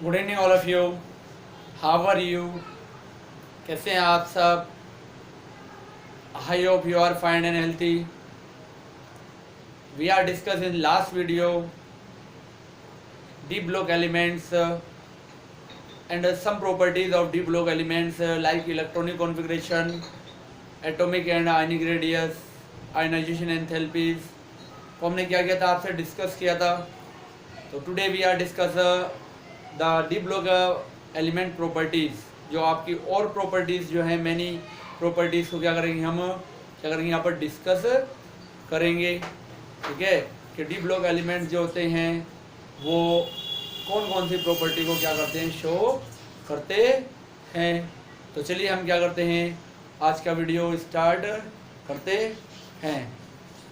Good evening all of you. How are you? कैसे हैं आप सब? I hope you are fine and healthy. We are discuss in last video d block elements and some properties of d block elements like electronic configuration, atomic and ionic radius, ionization enthalpies को हमने क्या किया था, आपसे discuss किया था। तो today we are discuss the d block element properties, जो आपकी और प्रॉपर्टीज़ जो है मैनी प्रॉपर्टीज़ को क्या करेंगे, हम क्या करेंगे यहाँ पर डिस्कस करेंगे। ठीक है कि डी ब्लॉक एलिमेंट जो होते हैं वो कौन कौन सी प्रॉपर्टी को क्या करते हैं, शो करते हैं। तो चलिए हम क्या करते हैं, आज का वीडियो स्टार्ट करते हैं।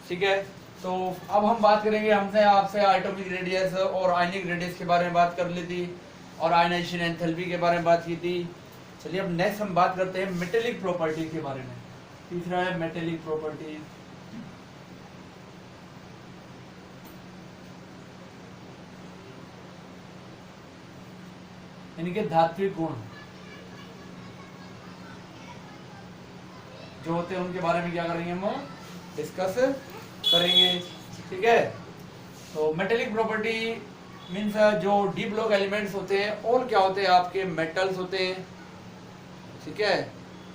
ठीक है, तो अब हम बात करेंगे, हमसे आपसे एटॉमिक रेडियस और आयनिक रेडियस के बारे में बात कर ली थी और आयनाइजेशन एंथैल्पी के बारे में बात की थी। चलिए अब नेक्स्ट हम बात करते हैं मेटेलिक प्रॉपर्टी के बारे में। तीसरा है मेटेलिक प्रॉपर्टी। यानी कि धात्विक गुण जो होते हैं उनके बारे में क्या करेंगे, हम डिस्कस करेंगे। ठीक है, तो मेटेलिक प्रॉपर्टी मीन्स जो डी ब्लॉक एलिमेंट्स होते हैं और क्या होते हैं, आपके मेटल्स होते हैं। ठीक है,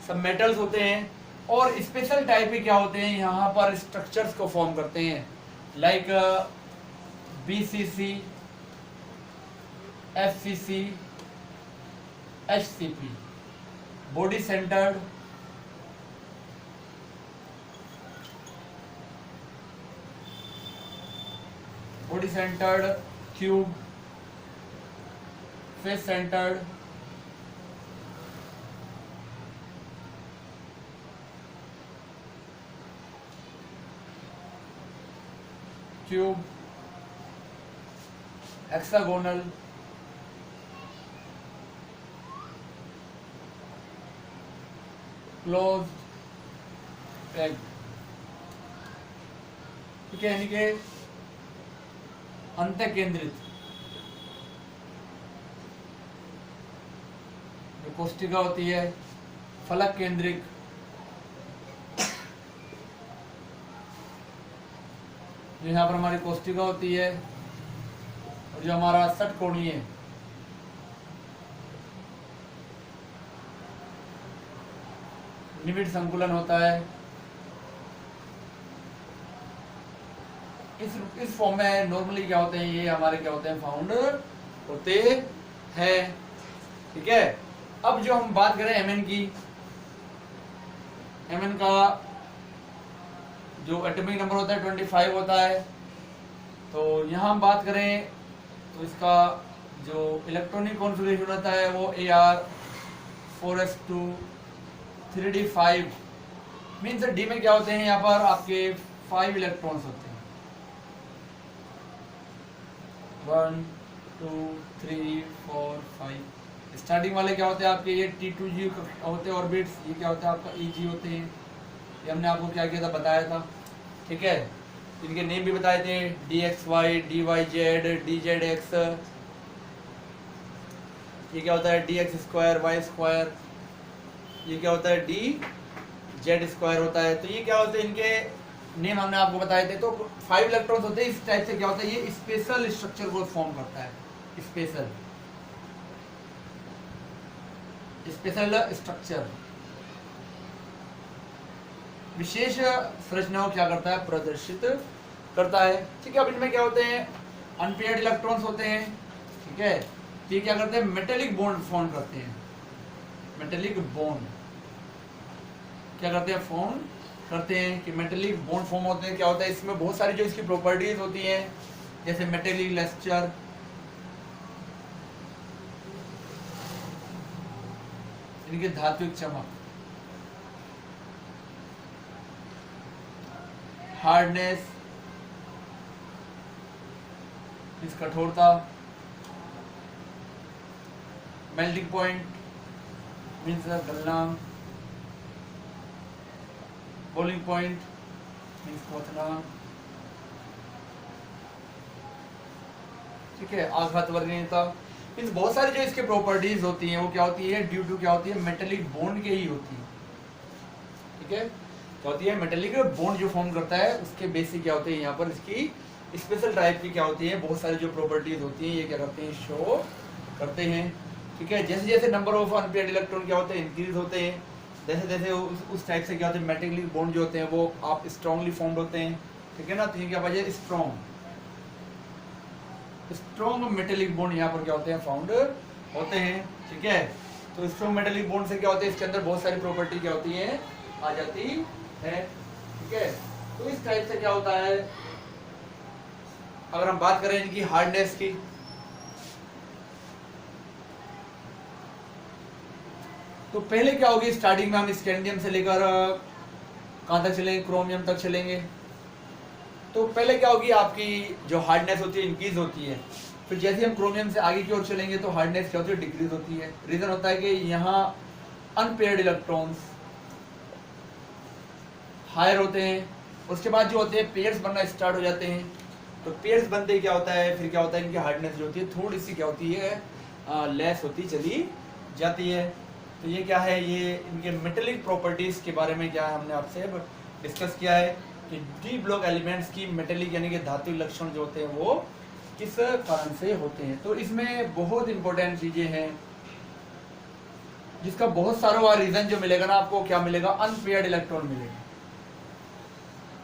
सब मेटल्स होते हैं और स्पेशल टाइप के क्या होते हैं, यहाँ पर स्ट्रक्चर्स को फॉर्म करते हैं like BCC, FCC, HCP, body centred, cube, face centred, cube, hexagonal, closed, egg. ठीक है, यानी कि अंत केंद्रित जो कोष्टिका होती है, फलक केंद्रिक, जो यहाँ पर हमारी कोष्टिका होती है, और जो हमारा षटकोणीय निबिड़ संकुलन होता है, इस फॉर्म में नॉर्मली क्या होते हैं, ये हमारे क्या होते हैं, फाउंड होते हैं। ठीक है, अब जो हम बात करें Mn की, Mn का जो एटॉमिक नंबर होता है 25 होता है। तो यहाँ हम बात करें तो इसका जो इलेक्ट्रॉनिक कॉन्फ़िगरेशन होता है वो Ar4s2 3d5 मीन्स डी में क्या होते हैं, यहाँ पर आपके 5 इलेक्ट्रॉन्स होते हैं, 1 2 3 4 5। स्टार्टिंग वाले क्या होते हैं आपके, ये T2G होते हैं ऑर्बिट्स, ये क्या होता है आपका EG होते हैं। ये हमने आपको क्या किया था, बताया था। ठीक है, इनके नेम भी बताए थे, DXY, DYZ, DZX। ये क्या होता है, DX2, Y2। ये क्या होता है, DZ2 होता है। तो ये क्या होते हैं, इनके नेम हमने आपको बताए थे। तो 5 इलेक्ट्रॉन्स होते हैं। इस टाइप से क्या होता है, ये स्पेशल स्ट्रक्चर को फॉर्म करता है, स्पेशल स्ट्रक्चर, विशेष संरचना को क्या करता है, प्रदर्शित करता है। ठीक है, अब इनमें क्या होते हैं, अनपेयर्ड इलेक्ट्रॉन्स होते हैं। ठीक है, ये क्या करते हैं, मेटेलिक बॉन्ड फॉर्म करते हैं। मेटेलिक बॉन्ड क्या करते हैं, फॉर्म करते हैं कि मेटेलिक बॉन्ड फॉर्म होते हैं। क्या होता है, इसमें बहुत सारी जो इसकी प्रॉपर्टीज होती हैं, जैसे मेटेलिक लस्टर, इनकी धात्विक चमक, हार्डनेस मीन्स कठोरता, मेल्टिंग पॉइंट मीन्स गलनांक, बॉइलिंग पॉइंट मीन्स क्वथनांक। ठीक है, आघात वर्णनीयता मीन्स बहुत सारी जो इसके प्रॉपर्टीज होती हैं वो क्या होती है, ड्यू टू क्या होती है, मेटेलिक बॉन्ड के ही होती है। ठीक है, क्या होती है, मेटेलिक बॉन्ड जो फॉर्म करता है उसके बेसिक क्या होते हैं, यहाँ पर इसकी स्पेशल टाइप की क्या होती है, बहुत सारी जो प्रॉपर्टीज होती हैं ये क्या करते हैं, शो करते हैं। ठीक है, जैसे जैसे नंबर ऑफ अनपेयर्ड इलेक्ट्रॉन क्या होते हैं, इंक्रीज होते हैं, जैसे जैसे उस टाइप से क्या होते हैं, मेटेलिक बॉन्ड जो होते हैं वो आप स्ट्रांगली फॉर्म्ड होते हैं। ठीक है ना, तो ये क्या वजह, स्ट्रॉन्ग मेटेलिक बॉन्ड यहाँ पर क्या होते हैं, फाउंड होते हैं। ठीक है, तो स्ट्रॉन्ग मेटेलिक बॉन्ड से क्या होते हैं, इसके अंदर बहुत सारी प्रॉपर्टी क्या होती है, आ जाती है। ठीक है, तो इस टाइप से क्या होता है, अगर हम बात करें इनकी हार्डनेस की, तो पहले क्या होगी, स्टार्टिंग में हम स्कैंडियम से लेकर कहाँ तक चलेंगे, क्रोमियम तक चलेंगे। तो पहले क्या होगी, आपकी जो हार्डनेस होती है इंक्रीज होती है, फिर जैसे हम क्रोमियम से आगे की ओर चलेंगे तो हार्डनेस क्या होती है, डिक्रीज होती है। रीजन होता है कि यहाँ अनपेयर्ड इलेक्ट्रॉन्स हायर होते हैं, उसके बाद जो होते हैं पेयर्स बनना स्टार्ट हो जाते हैं। तो पेयर्स बनते ही क्या होता है, फिर क्या होता है, इनकी हार्डनेस जो होती है थोड़ी सी क्या होती है, लेस होती चली जाती है। तो ये क्या है, ये इनके मेटेलिक प्रॉपर्टीज के बारे में क्या है, हमने आपसे अब डिस्कस किया है कि डी ब्लॉक एलिमेंट्स की मेटेलिक यानी कि धातु लक्षण जो होते हैं वो किस कारण से होते हैं। तो इसमें बहुत इंपॉर्टेंट चीजें हैं, जिसका बहुत सारा रीजन जो मिलेगा ना आपको, क्या मिलेगा, अनपेयर्ड इलेक्ट्रॉन मिलेगा।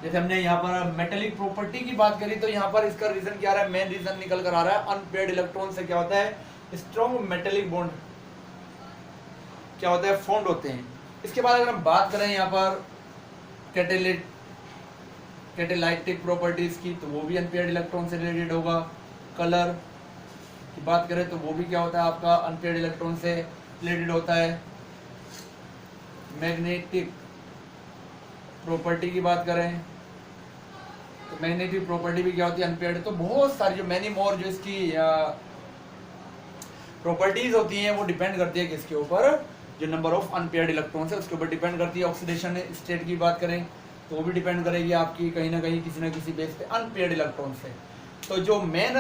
जैसे हमने यहाँ पर मेटेलिक प्रॉपर्टी की बात करी, तो यहाँ पर इसका रीजन क्या आ रहा है, मेन रीजन निकल कर आ रहा है, अनपेयर्ड इलेक्ट्रॉन से क्या होता है, स्ट्रॉन्ग मेटेलिक बॉन्ड क्या होता है, फॉर्म्ड होते हैं। इसके बाद अगर हम बात करें यहाँ पर कैटेलाइटिक प्रॉपर्टीज की, तो वो भी अनपेयर्ड इलेक्ट्रॉन से रिलेटेड होगा। कलर की बात करें तो वो भी क्या होता है, आपका अनपेयर्ड इलेक्ट्रॉन से रिलेटेड होता है। मैग्नेटिक प्रॉपर्टी की बात करें तो मैग्नेटिक प्रॉपर्टी भी क्या होती है, अनपेयर्ड। तो बहुत सारी जो मैनी मोर जो इसकी प्रॉपर्टीज होती हैं वो डिपेंड करती है किसके ऊपर, जो नंबर ऑफ अनपेयर्ड इलेक्ट्रॉन्स है उसके ऊपर डिपेंड करती है। ऑक्सीडेशन स्टेट की बात करें तो वो भी डिपेंड करेगी आपकी कहीं ना कहीं किसी ना किसी बेस पे अनपेयर्ड इलेक्ट्रॉन से। तो जो मेन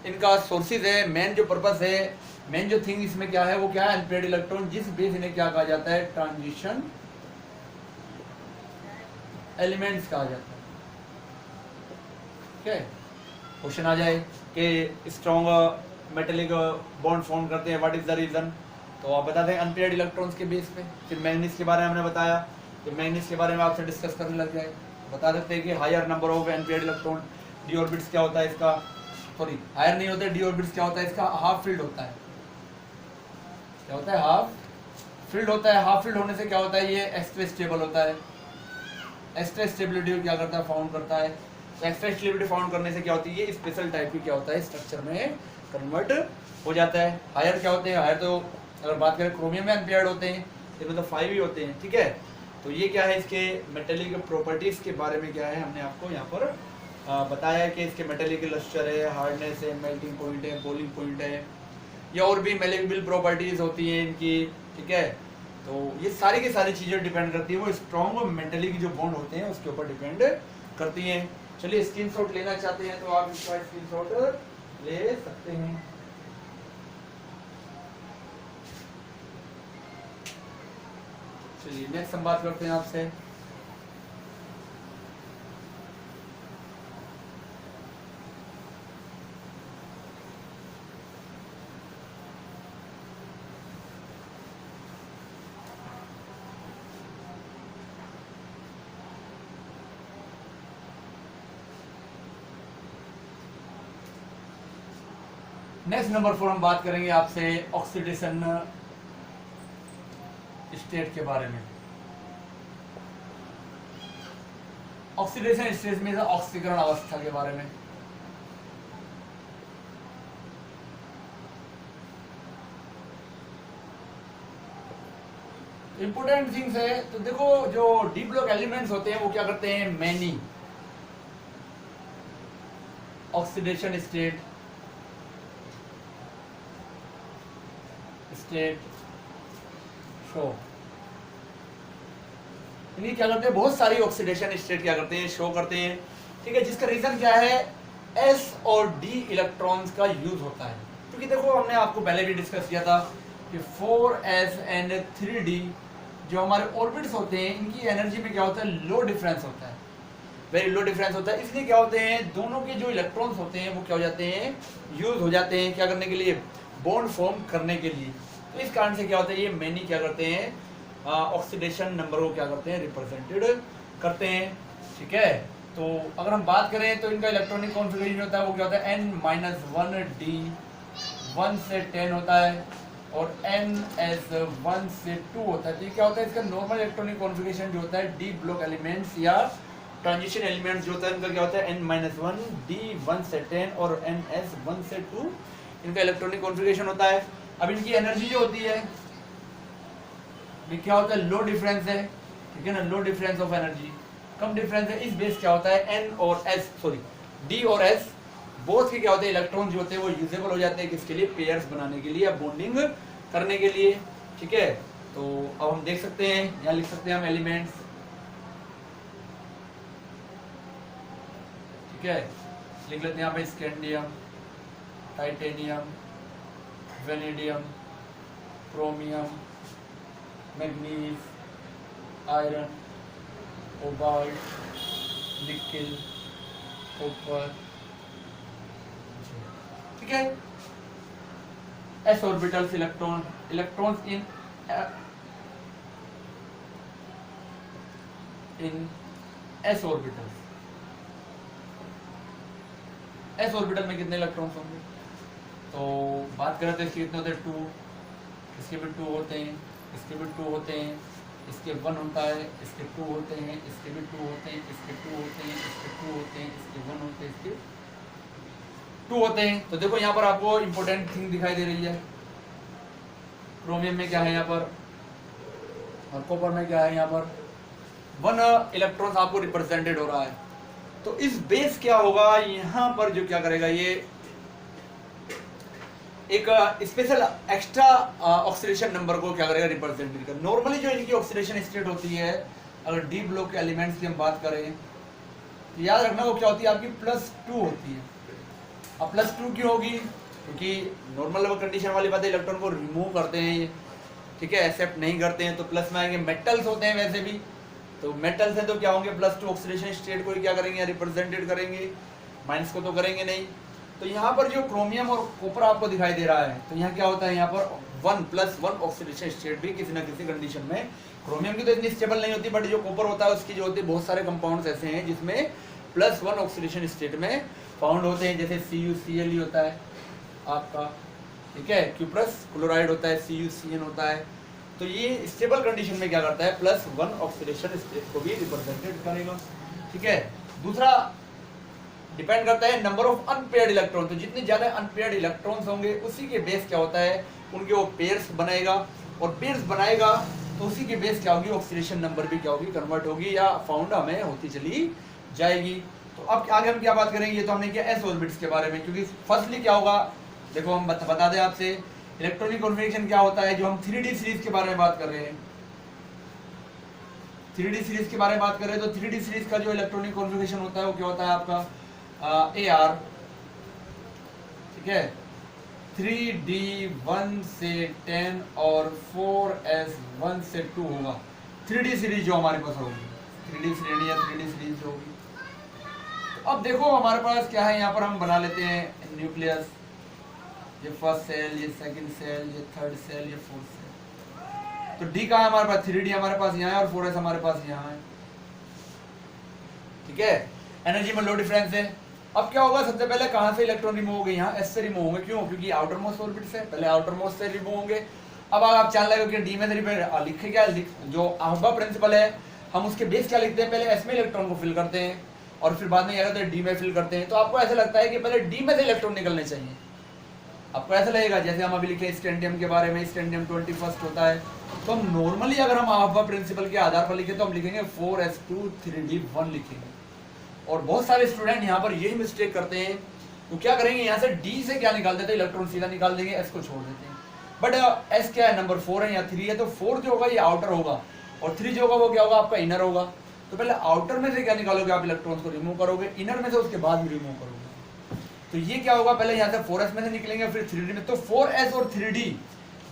इनका सोर्सेज है, मेन जो पर्पस है, मेन जो थिंग इसमें क्या है वो क्या है, अनपेयर्ड इलेक्ट्रॉन, जिस बेस इन्हें क्या कहा जाता है, ट्रांजिशन एलिमेंट्स कहा जाता है। ठीक है, क्वेश्चन आ जाए कि स्ट्रॉन्ग मेटेलिक बॉन्ड फॉर्म करते हैं, व्हाट इज द रीजन, तो आप बताते हैं अनपेयर्ड इलेक्ट्रॉन्स के बेस पे। फिर मैग्नीज के बारे में हमने बताया, तो मैग्नीज के बारे में आपसे डिस्कस करने लग जाए, बता देते हैं कि higher number of unpaired electron, d orbits क्या होता है इसका, सॉरी हायर नहीं होता है, डी ऑर्बिट्स क्या होता है इसका, हाफ फील्ड होता है। क्या होता है, हाफ फील्ड होता है। हाफ फील्ड होने से क्या होता है, ये एक्स्ट्रा स्टेबल होता है। एक्स्ट्रा स्टेबिलिटी क्या करता है, फाउंड करता है। एक्स्ट्रा स्टेबिलिटी फाउंड करने से क्या होती है, ये स्पेशल टाइप की क्या होता है, स्ट्रक्चर में कन्वर्ट हो जाता है। हायर क्या होते हैं, हायर तो अगर बात करें क्रोमियम में अनपेयर्ड होते हैं, इसमें तो 5 ही होते हैं। ठीक है, तो ये क्या है, इसके मेटेलिक प्रॉपर्टीज के बारे में क्या है, हमने आपको यहाँ पर बताया है कि इसके मेटेलिक लस्टर है, हार्डनेस है, मेल्टिंग पॉइंट है, बॉइलिंग पॉइंट है, या और भी मेलेबल प्रॉपर्टीज होती हैं इनकी। ठीक है, तो ये सारी की सारी चीज़ें डिपेंड करती है, वो स्ट्रॉन्ग मेटेलिक जो बॉन्ड होते हैं उसके ऊपर डिपेंड करती हैं। चलिए स्क्रीनशॉट लेना चाहते हैं तो आप इसका स्क्रीनशॉट ले सकते हैं। चलिए नेक्स्ट हम बात करते हैं आपसे, नेक्स्ट नंबर 4 हम बात करेंगे आपसे ऑक्सीडेशन स्टेट के बारे में। ऑक्सीडेशन स्टेट में ऑक्सीकरण अवस्था के बारे में। इंपोर्टेंट थिंग्स है, तो देखो जो डी ब्लॉक एलिमेंट्स होते हैं वो क्या करते हैं, मैनी ऑक्सीडेशन स्टेट शो, क्या करते हैं, बहुत सारी ऑक्सीडेशन स्टेट क्या करते हैं, शो करते हैं। ठीक है, जिसका रीजन क्या है, एस और डी इलेक्ट्रॉन्स का यूज होता है। क्योंकि देखो हमने आपको पहले भी डिस्कस किया था कि 4s एंड 3d जो हमारे ऑर्बिट्स होते हैं इनकी एनर्जी में क्या होता है, लो डिफरेंस होता है, वेरी लो डिफरेंस होता है। इसलिए क्या होते हैं, दोनों के जो इलेक्ट्रॉन्स होते हैं वो क्या हो जाते हैं, यूज हो जाते हैं, क्या करने के लिए, बॉन्ड फॉर्म करने के लिए। तो इस कारण से क्या होता है, ये मैनी क्या करते हैं, ऑक्सीडेशन नंबर को क्या करते हैं, रिप्रेजेंटेड करते हैं। ठीक है, तो अगर हम बात करें तो इनका इलेक्ट्रॉनिक कॉन्फ़िगरेशन होता है वो क्या होता है, n-1d 1 से 10 होता है और ns 1 से 2 होता है। तो ये क्या होता है, इसका नॉर्मल इलेक्ट्रॉनिक कॉन्फ़िगरेशन जो होता है डी ब्लॉक एलिमेंट्स या ट्रांजिशन एलिमेंट्स जो होता है इनका क्या होता है, n-1 d 1 से 10 और ns 1 से 2 इनका इलेक्ट्रॉनिक कॉन्फ़िगरेशन होता है। अब इनकी एनर्जी जो होती है ये क्या होता है, लो डिफरेंस है, ठीक है ना, लो डिफरेंस ऑफ एनर्जी, कम डिफरेंस है। इस बेस क्या होता है, n और s सॉरी d और s बोथ के क्या होते हैं, इलेक्ट्रॉन जो होते हैं वो यूजेबल हो जाते हैं किसके लिए, पेयर्स बनाने के लिए या बॉन्डिंग करने के लिए। ठीक है, तो अब हम देख सकते हैं, यहाँ लिख सकते हैं हम एलिमेंट्स। ठीक है, लिख लेते हैं यहाँ पे scandium, titanium, vanadium, chromium, manganese, iron, cobalt, nickel, copper. ठीक है, s orbitals electrons in s orbitals. s orbital में कितने इलेक्ट्रॉन्स होंगे, तो बात करें तो इसके कितने होते हैं, 2, इसके भी 2 होते हैं, इसके भी 2 होते हैं, इसके 1 होता है, इसके 2 होते हैं, इसके भी 2 होते हैं, इसके 2 होते हैं, इसके 2 होते हैं, इसके 1 होते हैं, इसके 2 होते हैं। तो देखो यहाँ पर आपको इंपॉर्टेंट थिंग दिखाई दे रही है, क्रोमियम में क्या है यहाँ पर और कॉपर में क्या है, यहाँ पर 1 इलेक्ट्रॉन आपको रिप्रेजेंटेड हो रहा है। तो इस बेस क्या होगा, यहाँ पर जो क्या करेगा, ये एक स्पेशल एक्स्ट्रा ऑक्सीडेशन नंबर को क्या करेगा, रिप्रेजेंट करेगा। नॉर्मली जो इनकी ऑक्सीडेशन स्टेट होती है, अगर डी ब्लॉक के एलिमेंट्स की हम बात करें तो याद रखना वो क्या होती है, आपकी +2 होती है। अब +2 क्यों होगी, क्योंकि नॉर्मल कंडीशन वाली बात है, इलेक्ट्रॉन को रिमूव करते हैं, ठीक है, एक्सेप्ट नहीं करते हैं, तो प्लस में आएंगे। मेटल्स होते हैं वैसे भी, तो मेटल्स हैं तो क्या होंगे, +2 ऑक्सीडेशन स्टेट को क्या करेंगे, रिप्रेजेंटेड करेंगे, माइनस को तो करेंगे नहीं। तो यहाँ पर जो क्रोमियम और कॉपर आपको दिखाई दे रहा है, तो यहाँ क्या होता है, यहाँ पर 1+1 ऑक्सीडेशन स्टेट भी किसी ना किसी कंडीशन में, क्रोमियम की तो इतनी स्टेबल नहीं होती, बट जो कॉपर होता है उसकी जो होती है, बहुत सारे कंपाउंड्स ऐसे हैं जिसमें +1 ऑक्सीडेशन स्टेट में फाउंड होते हैं, जैसे CuCl होता है आपका, ठीक है, क्यूप्रस क्लोराइड होता है, CuCN होता है। तो ये स्टेबल कंडीशन में क्या करता है, +1 ऑक्सीडेशन स्टेट को भी रिप्रेजेंटेड करेगा। ठीक है, दूसरा डिपेंड करता है नंबर ऑफ अनपेयर्ड इलेक्ट्रॉन। तो जितने ज्यादा अनपेयर्ड इलेक्ट्रॉन्स होंगे उसी के बेस क्या होता है, उनके वो पेयर्स बनाएगा, और पेयर्स बनाएगा तो उसी के बेस क्या होगी, ऑक्सीडेशन नंबर भी क्या होगी, कन्वर्ट होगी या फाउंड हमें होती चली जाएगी। तो अब आगे हम क्या बात करेंगे, ये तो हमने किया एस ऑर्बिट्स के बारे में, क्योंकि फर्स्टली क्या होगा, देखो हम बता दें आपसे, इलेक्ट्रॉनिक कॉन्फ़िगरेशन क्या होता है, जो हम 3D सीरीज के बारे में बात कर रहे हैं, 3D सीरीज के बारे में बात कर रहे हैं, तो 3D सीरीज का जो इलेक्ट्रॉनिक कॉन्फ़िगरेशन होता है वो क्या होता है आपका, AR, ठीक है, 3D 1 से 10 और 4S 1 से 2 होगा 3D सीरीज जो हमारे पास होगी, 3D श्रेणी या 3D सीरीज जो होगी। तो अब देखो हमारे पास क्या है, यहाँ पर हम बना लेते हैं न्यूक्लियस, ये फर्स्ट सेल, ये सेकंड सेल, ये थर्ड सेल, ये फोर्थ सेल। तो D का है हमारे पास, 3D हमारे पास यहाँ है और 4S हमारे पास यहाँ है। ठीक है, एनर्जी में लो डिफरेंस है। अब क्या होगा, सबसे पहले कहाँ से इलेक्ट्रॉन रिमूव होंगे, यहाँ S से रिमूव होंगे, क्यों, क्योंकि आउटर मोस्ट ऑर्बिट से, पहले आउटर मोस्ट से रिमूव होंगे। अब आप जान लगे कि D में से लिखे क्या, जो आहबा प्रिंसिपल है, हम उसके बेस क्या लिखते हैं, पहले S में इलेक्ट्रॉन को फिल करते हैं और फिर बाद में क्या करते हैं, D में फिल करते हैं। तो आपको ऐसा लगता है कि पहले D में से इलेक्ट्रॉन निकलने चाहिए, आपको ऐसा लगेगा। जैसे हम अभी लिखे स्कैंडियम के बारे में, स्कैंडियम 21st होता है, तो हम नॉर्मली अगर हम आहबा प्रिंसिपल के आधार पर लिखे तो हम लिखेंगे 4s2 3d1 लिखेंगे। और बहुत सारे स्टूडेंट यहाँ पर यही मिस्टेक करते हैं, तो क्या करेंगे, यहाँ से D से क्या निकाल देते हैं, इलेक्ट्रॉन सीधा निकाल देंगे, S को छोड़ देते हैं। बट S क्या है, नंबर 4 है या 3 है, तो 4 जो होगा ये आउटर होगा और 3 जो होगा वो क्या होगा, आपका इनर होगा। तो पहले आउटर में से क्या निकालोगे, आप इलेक्ट्रॉन्स को रिमूव करोगे, इनर में से उसके बाद भी रिमूव करोगे। तो ये क्या होगा, पहले यहाँ से 4s में से निकलेंगे फिर 3d में, तो 4s और 3d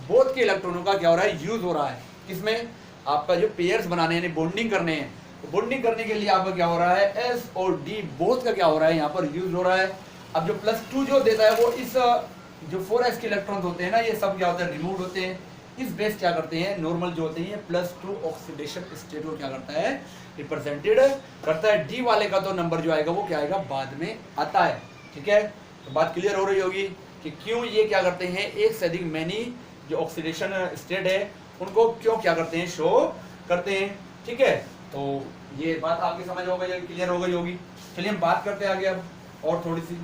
बोथ के इलेक्ट्रॉनों का क्या हो रहा है, यूज हो रहा है। किसमें, आपका जो पेयर्स बनाने हैं, बॉन्डिंग करने हैं, तो बॉन्डिंग करने के लिए आपका क्या हो रहा है, s और d बोथ का क्या हो रहा है, यहाँ पर यूज हो रहा है। अब जो +2 जो देता है वो इस जो 4s के इलेक्ट्रॉन होते हैं ना, ये सब क्या होता है, रिमूव होते हैं। इस बेस क्या करते हैं, नॉर्मल जो होते हैं +2 ऑक्सीडेशन स्टेट को क्या करता है, रिप्रेजेंटेड करता है। डी वाले का तो नंबर जो आएगा वो क्या आएगा, बाद में आता है। ठीक है, तो बात क्लियर हो रही होगी कि क्यों ये क्या करते हैं, एक से अधिक मैनी जो ऑक्सीडेशन स्टेट है उनको क्यों क्या करते हैं, शो करते हैं। ठीक है, तो ये बात आपकी समझ हो गई, क्लियर हो गई होगी। चलिए हम बात करते हैं आगे अब और थोड़ी सी।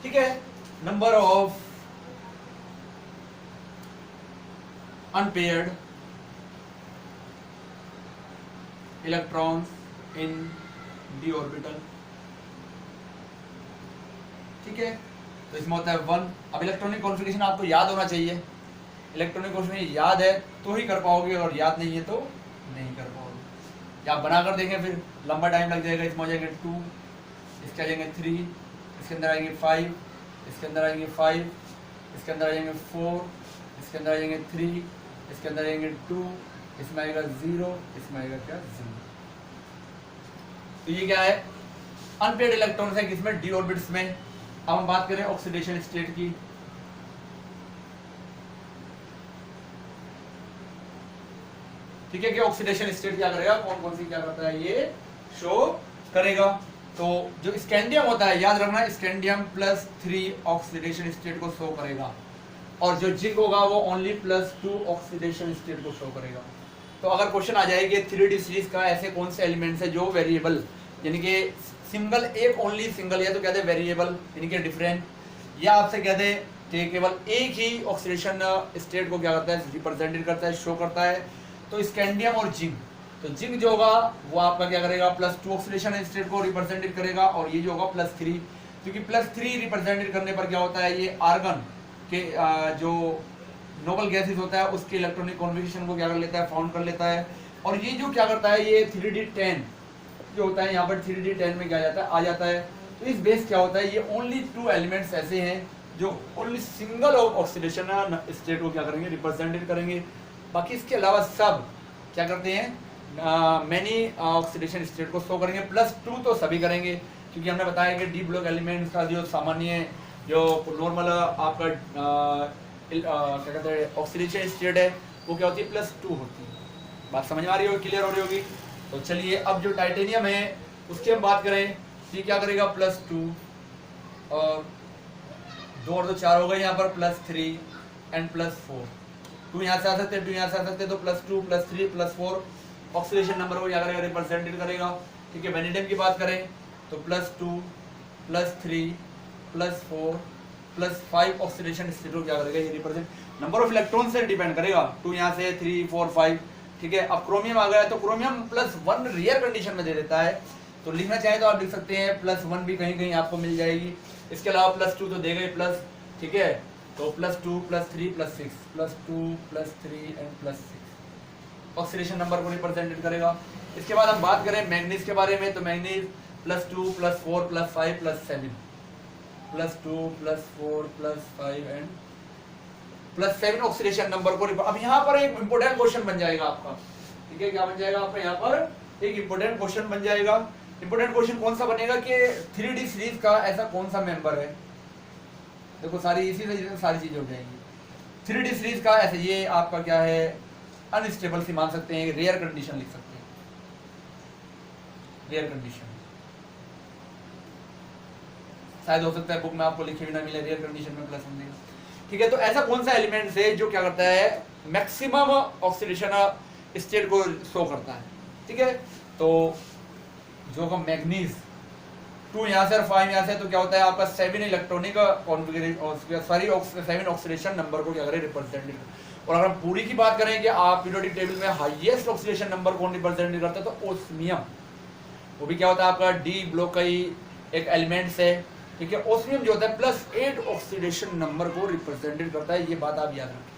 ठीक है, number of unpaired electrons in d orbital। ठीक है, तो इसमें होता है 1। अब इलेक्ट्रॉनिक कॉन्फ़िगरेशन आपको याद होना चाहिए, इलेक्ट्रॉनिक कॉन्फ़िगरेशन याद है तो ही कर पाओगे, और याद नहीं है तो नहीं कर पाओगे। या बना कर देखें फिर लंबा टाइम लग जाएगा। इसमें हो जाएंगे 2, इसके आ जाएंगे 3, इसके अंदर आएंगे 5, इसके अंदर आएंगे 5, इसके अंदर आएंगे 4, इसके अंदर आएंगे 3, इसके अंदर आएंगे 2, इसमें आएगा 0, इसमें आएगा क्या, 0। तो ये क्या है, अनपेयर्ड इलेक्ट्रॉन्स है किसमें, डी ऑर्बिट्स में। अब हम बात करें ऑक्सीडेशन स्टेट की। ठीक है, कि ऑक्सीडेशन स्टेट क्या करेगा, कौन कौन सी क्या करता है, ये शो करेगा। तो जो स्कैंडियम होता है, याद रखना, स्कैंडियम +3 ऑक्सीडेशन स्टेट को शो करेगा, और जो जिंक होगा वो ओनली +2 ऑक्सीडेशन स्टेट को शो करेगा। तो अगर क्वेश्चन आ जाए कि 3D सीरीज का ऐसे कौन से एलिमेंट्स है जो वेरिएबल, यानी कि सिंगल, एक ओनली सिंगल, या तो कहते हैं वेरिएबल यानी कि डिफरेंट, या आपसे कहते हैं कि केवल एक ही ऑक्सीडेशन स्टेट को क्या करता है, रिप्रेजेंटेड करता है, शो करता है। तो स्कैंडियम और जिंक, तो जिंक जो होगा वो आपका क्या करेगा, +2 ऑक्सीडेशन स्टेट को रिप्रेजेंटेड करेगा, और ये जो होगा +3, क्योंकि +3 रिप्रेजेंटेड करने पर क्या होता है, ये आर्गन के जो नोबल गैसेस होता है उसके इलेक्ट्रॉनिक कॉन्फ़िगरेशन को क्या कर लेता है, फाउंड कर लेता है। और ये जो क्या करता है, ये 3D10 जो होता है, यहाँ पर 3D10 में क्या जाता है, आ जाता है। तो इस बेस क्या होता है, ये ओनली 2 एलिमेंट्स ऐसे हैं जो ओनली सिंगल ऑक्सीडेशन स्टेट को क्या करेंगे, रिप्रेजेंटेड करेंगे। बाकी इसके अलावा सब क्या करते हैं, मैनी ऑक्सीडेशन स्टेट को शो करेंगे। +2 तो सभी करेंगे, क्योंकि हमने बताया कि डी ब्लॉक एलिमेंट्स का जो सामान्य जो नॉर्मल आपका क्या कहते हैं ऑक्सीडेशन स्टेट है वो क्या होती है, +2 होती है। बात समझ में आ रही होगी, क्लियर हो रही होगी। तो चलिए अब जो टाइटेनियम है उसकी हम बात करें, ये क्या करेगा, +2, और 2 और 2 4 हो गए, यहाँ पर +3 एंड +4। 2 यहाँ से आ सकते हैं, 2 यहाँ से आ सकते हैं, तो +2 +3 +4 ऑक्सीडेशन नंबर को क्या करेगा, रिप्रेजेंटेड करेगा। ठीक है, वेनेडियम की बात करें तो +2 +3 +4 +5 ऑक्सीडेशन स्टेट को क्या करेगा, ये रिप्रेजेंट नंबर ऑफ इलेक्ट्रॉन से डिपेंड करेगा। 2 यहाँ से 3 4 5। ठीक है, अब क्रोमियम आ गया, तो क्रोमियम +1 रेयर कंडीशन में दे देता है, तो लिखना चाहे तो आप लिख सकते हैं, +1 भी कहीं कहीं आपको मिल जाएगी। इसके अलावा +2 तो देगा ही प्लस। ठीक है, तो +2 +3 +6, +2 +3 एंड +6 ऑक्सीडेशन नंबर को रिप्रेजेंटेड करेगा। इसके बाद हम बात करें मैग्नीज के बारे में, तो मैग्नीज +2 +4 +5 +7, +2 +4 +5 एंड +7 ऑक्सीडेशन नंबर को। अब यहाँ पर एक इंपोर्टेंट क्वेश्चन बन जाएगा आपका। ठीक है, क्या बन जाएगा आपका, यहाँ पर एक इंपोर्टेंट क्वेश्चन बन जाएगा। इंपोर्टेंट क्वेश्चन कौन सा बनेगा कि 3D सीरीज का ऐसा कौन सा मेंबर है, देखो सारी इसी से सारी चीजें हो जाएंगी। 3D सीरीज का ऐसे ये आपका क्या है, अनस्टेबल सी मान सकते हैं, रेयर कंडीशन लिख सकते हैं, रेयर कंडीशन शायद हो सकता है बुक में आपको लिखे भी ना मिले, रेयर कंडीशन में +1 देगा। ठीक है, तो ऐसा कौन सा एलिमेंट है जो क्या करता है, मैक्सिमम ऑक्सीडेशन स्टेट को शो करता है। ठीक है, तो जो का मैग्नीज 2 यहाँ से और 5 यहाँ से, तो क्या होता है आपका 7 electronic configuration, sorry 7 oxidation number को क्या करें, रिप्रेजेंटेड। और अगर हम पूरी की बात करें कि आप पीरियोडिक टेबल में हाईएस्ट ऑक्सीडेशन नंबर कौन रिप्रेजेंट करता है, तो ओस्मियम, वो भी क्या होता है आपका डी ब्लॉक का ही एक एलिमेंट्स है। ठीक है, ओस्मियम जो होता है +8 ऑक्सीडेशन नंबर को रिप्रेजेंटेड करता है, ये बात आप याद रखिए।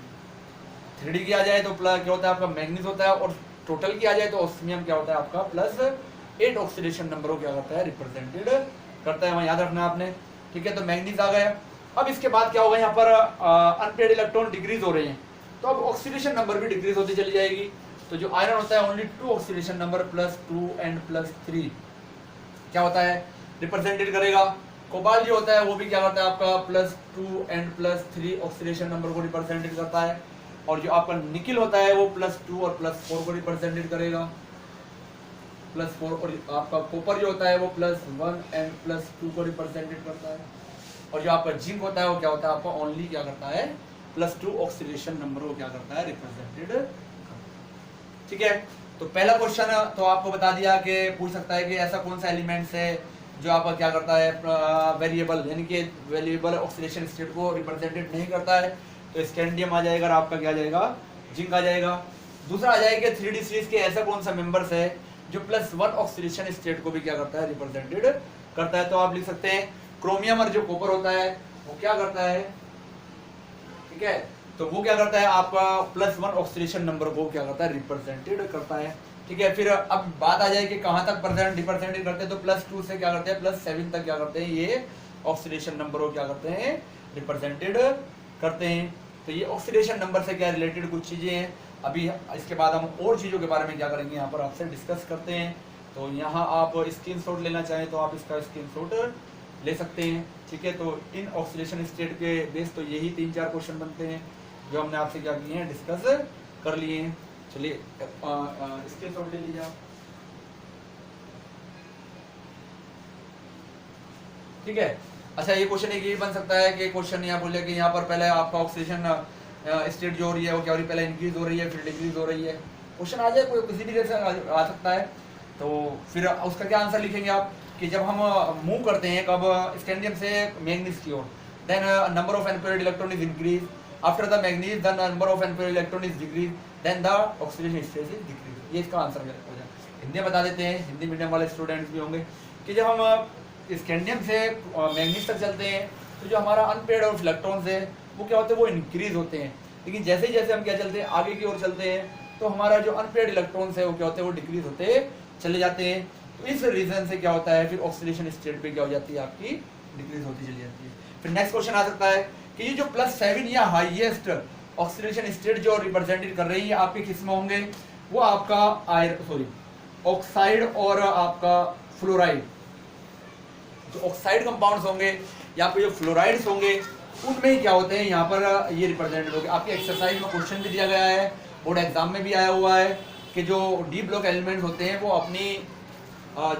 3D की आ जाए तो क्या होता है आपका मैग्नीज होता है, और टोटल की आ जाए तो ओस्मियम क्या होता है आपका +8 ऑक्सीडेशन नंबर को क्या करता है, रिप्रेजेंटेड करता है, वहाँ याद रखना आपने, ठीक है। तो मैंगनीज आ गया। अब इसके बाद क्या होगा, यहाँ पर अनपेड इलेक्ट्रॉन डिक्रीज हो रहे हैं, तो अब ऑक्सीडेशन नंबर भी डिक्रीज होती चली जाएगी। तो जो आयरन होता है ओनली 2 ऑक्सीडेशन नंबर +2 एंड +3 क्या होता है, रिप्रेजेंटेड करेगा। कोबाल्ट जो होता है वो भी क्या करता है आपका +2 एंड +3 ऑक्सीडेशन नंबर को रिप्रेजेंटेड करता है। और जो आपका निकिल होता है वो +2 और +4 को रिप्रेजेंटेड करेगा, +4। और आपका कॉपर जो होता है वो +1 एंड +2 को रिप्रेजेंटेड करता है। और जो आपका जिंक होता है वो क्या होता है आपका ओनली क्या करता है, +2 ऑक्सीडेशन नंबर को क्या करता है, रिप्रेजेंटेड। ठीक है। तो पहला क्वेश्चन तो आपको बता दिया कि पूछ सकता है कि ऐसा कौन सा एलिमेंट्स है जो आपका क्या करता है, वेरिएबल यानी कि वेरिएबल ऑक्सीडेशन स्टेट को रिप्रेजेंटेड नहीं करता है। तो स्कैंडियम आ जाएगा और आपका क्या आ जाएगा, जिंक आ जाएगा। दूसरा आ जाएगा 3D सीरीज के ऐसा कौन सा मेंबर्स है जो +1 ऑक्सीडेशन स्टेट को भी क्या करता है, रिप्रेजेंटेड करता है। तो आप लिख सकते हैं क्रोमियम और जो कॉपर होता है वो क्या करता है, ठीक है, तो वो क्या करता है आपका +1 ऑक्सीडेशन नंबर को क्या करता है, रिप्रेजेंटेड करता है। ठीक है। फिर अब बात आ जाए कि कहाँ तक रिप्रेजेंटेड करते हैं, तो +2 से क्या करते हैं +7 तक क्या करते हैं, ये ऑक्सीडेशन नंबर को क्या करते हैं, रिप्रेजेंटेड करते हैं। तो ये ऑक्सीडेशन नंबर से क्या रिलेटेड कुछ चीजें हैं। अभी इसके बाद हम और चीजों के बारे में क्या करेंगे, यहाँ पर आपसे डिस्कस करते हैं। तो यहाँ आप स्क्रीनशॉट लेना चाहें तो आप इसका स्क्रीनशॉट ले सकते हैं। ठीक है। तो इन ऑक्सीडेशन स्टेट के बेस तो यही 3-4 क्वेश्चन बनते हैं जो हमने आपसे क्या किए हैं, डिस्कस कर लिए हैं। चलिए स्क्रीनशॉट ले लीजिए आप। ठीक है। अच्छा, ये क्वेश्चन एक ये बन सकता है कि क्वेश्चन यहाँ बोले कि यहाँ पर पहले आपका ऑक्सीडेशन स्टेट जो हो रही है वो क्या हो रही है, पहले इंक्रीज हो रही है फिर डिक्रीज हो रही है। क्वेश्चन आ जाए कोई किसी भी जैसे आ सकता है। तो फिर उसका क्या आंसर लिखेंगे आप कि जब हम मूव करते हैं कब स्कैंडियम से मैंगनीज की ओर, then number of unpaired electron is increase, after the manganese the number of unpaired electron is decrease, then the oxidation state is decrease. ये इसका आंसर हो जाए। हिंदी में बता देते हैं, हिंदी मीडियम वाले स्टूडेंट्स भी होंगे, कि जब हम स्कैंडियम से मैंगनीज तक चलते हैं तो जो हमारा अनपेयर्ड ऑफ इलेक्ट्रॉन्स है वो क्या होते हैं, वो इंक्रीज होते हैं। लेकिन जैसे जैसे हम क्या चलते हैं, आगे की ओर चलते हैं, तो हमारा जो अनपेयर्ड इलेक्ट्रॉन्स है वो क्या होते हैं, वो डिक्रीज होते चले जाते हैं। तो इस रीजन से क्या होता है, फिर ऑक्सीडेशन स्टेट पे क्या हो जाती है, आपकी डिक्रीज होती चली जाती है। फिर नेक्स्ट क्वेश्चन आ सकता है कि ये जो +7 या हाईएस्ट ऑक्सीडेशन स्टेट जो रिप्रेजेंटेड कर रही है आपके किस में होंगे, वो आपका ऑक्साइड और आपका फ्लोराइड। जो ऑक्साइड कंपाउंड्स होंगे या आपके जो फ्लोराइड्स होंगे उनमें क्या होते हैं, यहाँ पर ये रिप्रेजेंटेड होंगे। आपके एक्सरसाइज में क्वेश्चन भी दिया गया है, बोर्ड एग्जाम में भी आया हुआ है कि जो डी ब्लॉक एलिमेंट्स होते हैं वो अपनी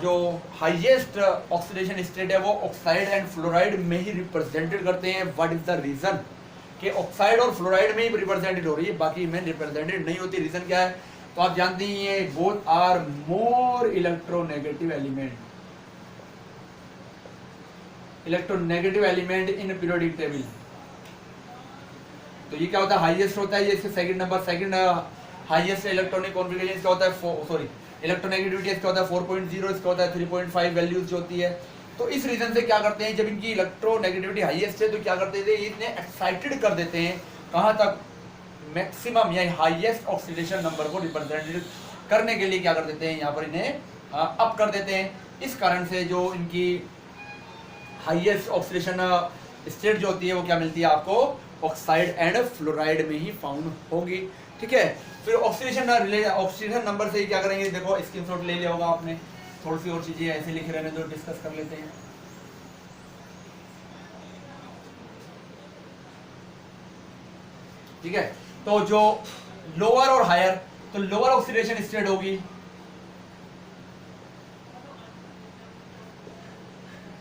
जो हाईएस्ट ऑक्सीडेशन स्टेट है वो ऑक्साइड एंड फ्लोराइड में ही रिप्रेजेंटेड करते हैं। व्हाट इज द रीजन कि ऑक्साइड और फ्लोराइड में ही रिप्रेजेंटेड हो रही है, बाकी में रिप्रेजेंटेड नहीं होती। रीजन क्या है, तो आप जानते ही हैं, both are more electronegative element, electronegative element in periodic table. तो ये क्या होता है, हाईएस्ट होता है, ये इसके second number, second highest electronic configuration इसका होता है इलेक्ट्रोनेगेटिविटी इसका होता है 4.0, इसका होता है 3.5 वैल्यूज जो होती है। तो इस रीजन से क्या करते हैं, जब इनकी इलेक्ट्रोनेगेटिविटी हाईएस्ट है तो क्या करते थे, इतने एक्साइटेड कर देते हैं कहाँ तक, मैक्सिमम या हाईएस्ट ऑक्सीडेशन नंबर को रिप्रेजेंट करने के लिए क्या कर देते हैं, यहाँ पर इन्हें अप कर देते हैं। इस कारण से जो इनकी हाईएस्ट ऑक्सीडेशन स्टेट जो होती है वो क्या मिलती है आपको, ऑक्साइड एंड फ्लोराइड में ही फाउंड होगी। ठीक है। फिर ऑक्सीडेशन नंबर से ही क्या करेंगे, देखो स्क्रीनशॉट ले लिया होगा आपने, थोड़ी सी और चीजें ऐसे लिखे रहने दो, डिस्कस कर लेते हैं। ठीक है। तो जो लोअर और हायर, तो लोअर ऑक्सीडेशन स्टेट होगी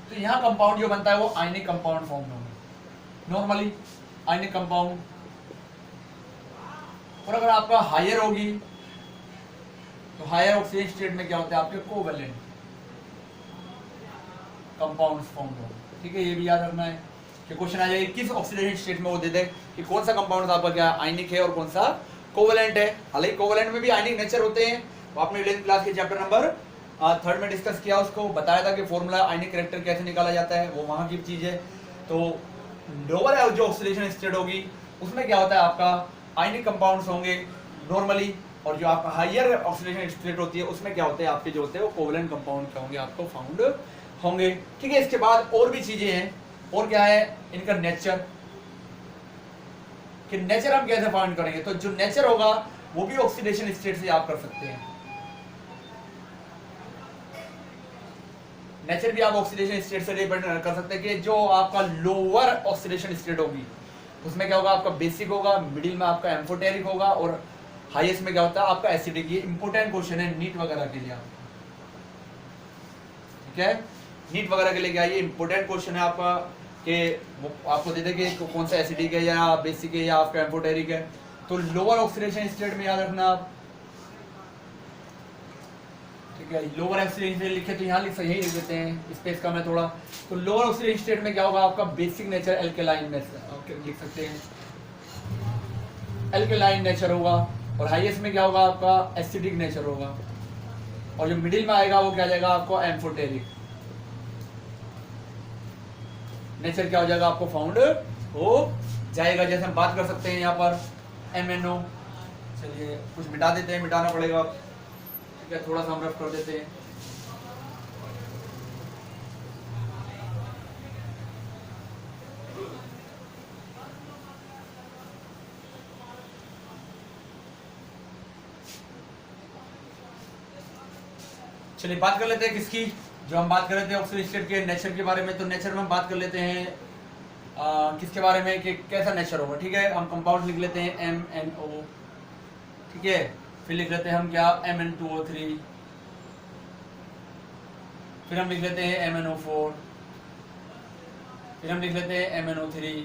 तो यहाँ कंपाउंड जो बनता है वो आयनिक कंपाउंड फॉर्म होगा, नॉर्मली आयनिक कंपाउंड। और अगर आपका हायर होगी तो हायर ऑक्सीडेशन स्टेट में क्या होता है, आपके कोवेलेंट कंपाउंड्स फॉर्म होगा। ठीक है, ये भी याद रखना है कि क्वेश्चन आ जाएगा किस ऑक्सीडेशन स्टेट में वो दे दे कि कौन सा कंपाउंड आपका क्या आयनिक है और कौन सा कोवेलेंट है। हालांकि कोवेलेंट में भी आयनिक नेचर होते हैं, तो आपने 11th क्लास के चैप्टर नंबर 3rd में डिस्कस किया, उसको बताया था कि फॉर्मूला आयनिक कैरेक्टर कैसे निकाला जाता है, वो वहाँ की चीज है। तो लोअर जो ऑक्सीडेशन स्टेट होगी उसमें क्या होता है, आपका आयनिक कंपाउंड्स होंगे नॉर्मली, और जो आपका हायर ऑक्सीडेशन स्टेट होती है उसमें क्या होते हैं, आपके जो होते हैं वो कोवेलेंट कंपाउंड क्या होंगे, आपको फाउंड होंगे। ठीक है, इसके बाद और भी चीजें हैं। और क्या है इनका नेचर, कि नेचर हम कैसे फाइंड करेंगे। तो जो नेचर होगा वो भी ऑक्सीडेशन स्टेट से आप कर सकते हैं। नेचर भी आप ऑक्सीडेशन स्टेट से डिपेंड कर सकते हैं कि जो आपका लोअर ऑक्सीडेशन स्टेट होगी उसमें क्या होगा, आपका बेसिक होगा, मिडिल में आपका एम्फोटेरिक होगा और हाईएस्ट में क्या होता है आपका एसिडिक। ये इंपॉर्टेंट क्वेश्चन है नीट वगैरह के लिए आपका। ठीक है, नीट वगैरह के लिए क्या ये इंपॉर्टेंट क्वेश्चन है आपका, कि वो आपको दे दे कि कौन सा एसिडिक है या बेसिक है या आपका एम्फोटेरिक है। तो लोअर ऑक्सीडेशन स्टेट में याद रखना आप। ठीक है, लोअर ऑक्सीडेशन स्टेट लिखे तो यहाँ यही लिख देते हैं, स्पेस कम है थोड़ा। तो लोअर ऑक्सीडेशन स्टेट में क्या होगा आपका बेसिक नेचर एल्केलाइन में लिख सकते हैं, एल्केलाइन नेचर होगा। और हाईएस्ट में क्या होगा आपका एसिडिक नेचर होगा। और जो मिडिल में आएगा वो क्या जाएगा आपको एम्फोटेरिक नेचर क्या हो जाएगा आपको फाउंड हो जाएगा। जैसे हम बात कर सकते हैं यहाँ पर MnO, चलिए कुछ मिटा देते हैं, मिटाना पड़ेगा। ठीक है, थोड़ा सा हम रफ कर देते हैं। चलिए बात कर लेते हैं किसकी, जो हम बात कर रहे थे ऑक्सीडेशन स्टेट के नेचर के बारे में। तो नेचर में हम बात कर लेते हैं किसके बारे में कि कैसा नेचर होगा। ठीक है, हम कंपाउंड लिख लेते हैं MnO। ठीक है, फिर लिख लेते हैं हम क्या Mn2O3, फिर हम लिख लेते हैं MnO4, फिर हम लिख लेते हैं MnO3,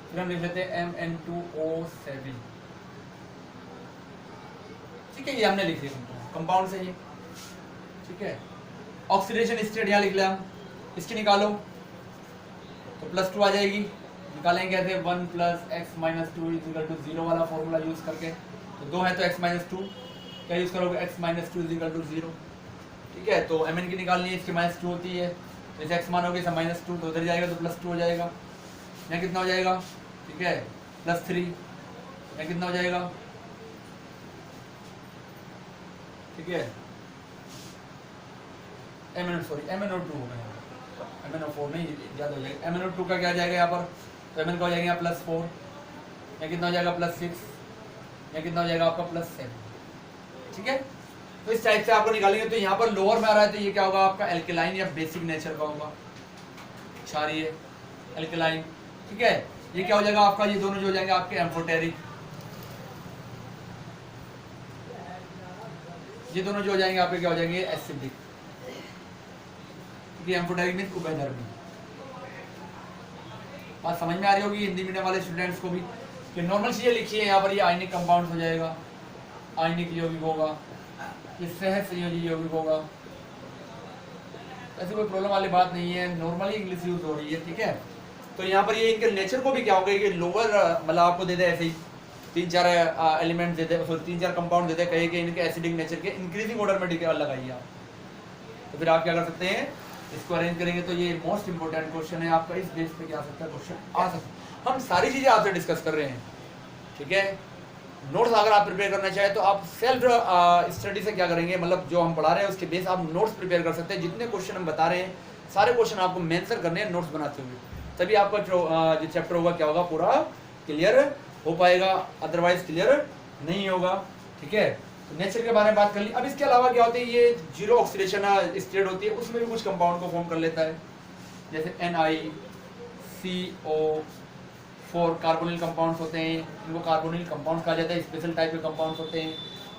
फिर हम लिख लेते हैं Mn2O7। ठीक है, ये हमने लिख लिया कंपाउंड से ये। ठीक है, ऑक्सीडेशन स्टेट यहाँ लिख लिया हम, इसकी निकालो तो +2 आ जाएगी। निकालेंगे कैसे 1 + x - 2 = 0 वाला फॉर्मूला यूज करके। तो 2 है तो x - 2 क्या यूज करोगे, x - 2 = 0। ठीक है, तो Mn की निकालनी है, इसकी -2 होती है, तो इसे x मानोगे, इसे -2 तो उधर जाएगा तो +2 हो जाएगा। यहाँ कितना हो जाएगा, ठीक है +3, यहाँ कितना हो जाएगा, ठीक है MnO2 हो गया, MnO4 नहीं ज़्यादा हो जाएगा। MnO2 का क्या जाएगा यहाँ पर, तो Mn का हो जाएगा +4, यहाँ कितना हो जाएगा +6, यहाँ कितना हो जाएगा आपका +7। ठीक है, तो इस टाइप से आपको निकालेंगे। तो यहाँ पर लोअर में आ रहा है तो ये क्या होगा आपका एल्केलाइन या बेसिक नेचर का होगा, क्षारीय एल्केलाइन। ठीक है, ये क्या हो जाएगा आपका, ये दोनों जो हो जाएंगे आपके एम्फोटेरिक, ये दोनों जो हो जाएंगे आपके क्या हो जाएंगे एसिडिक, क्योंकि एम्फोटेरिक मींस उभयधर्मी। बात समझ में आ रही होगी हिंदी मीडियम वाले स्टूडेंट्स को भी, कि नॉर्मल चीजें लिखिए यहाँ पर। ये आयनिक कंपाउंड हो जाएगा, आयनिक यौगिक होगा, ये सहज संयोजी यौगिक होगा। ऐसी कोई प्रॉब्लम वाली बात नहीं है, नॉर्मली इंग्लिश यूज हो रही है। ठीक है, तो यहाँ पर ये इनके नेचर को भी क्या होगा कि लोअर मतलब आपको दे दे ऐसे ही 3-4 एलिमेंट देते हैं, 3-4 कंपाउंड देते हैं, कहे कि इनके एसिडिक नेचर के इंक्रीजिंग ऑर्डर में लगाइए आप। तो फिर आप क्या कर सकते हैं, इसको अरेंज करेंगे। तो ये मोस्ट इंपोर्टेंट क्वेश्चन है आपका, इस बेस पे क्या आ सकता है क्वेश्चन आ सकता है। हम सारी चीजें आपसे डिस्कस कर रहे हैं। ठीक है, नोट्स अगर आप प्रिपेयर करना चाहें तो आप सेल्फ स्टडी से क्या करेंगे, मतलब जो हम पढ़ा रहे हैं उसके बेस आप नोट्स प्रिपेयर कर सकते हैं। जितने क्वेश्चन हम बता रहे हैं सारे क्वेश्चन आपको मेंशन करने हैं नोट्स बनाते हुए, तभी आपका जो चैप्टर होगा क्या होगा पूरा क्लियर हो पाएगा, अदरवाइज क्लियर नहीं होगा। ठीक है, तो नेचर के बारे में बात कर ली। अब इसके अलावा क्या होते हैं, ये जीरो ऑक्सीडेशन स्टेट होती है, उसमें भी कुछ कंपाउंड को फॉर्म कर लेता है, जैसे NiCO4 कार्बोनिल कंपाउंड्स होते हैं, इनको कार्बोनिल कंपाउंड कहा जाता है, स्पेशल टाइप के कंपाउंड्स होते हैं।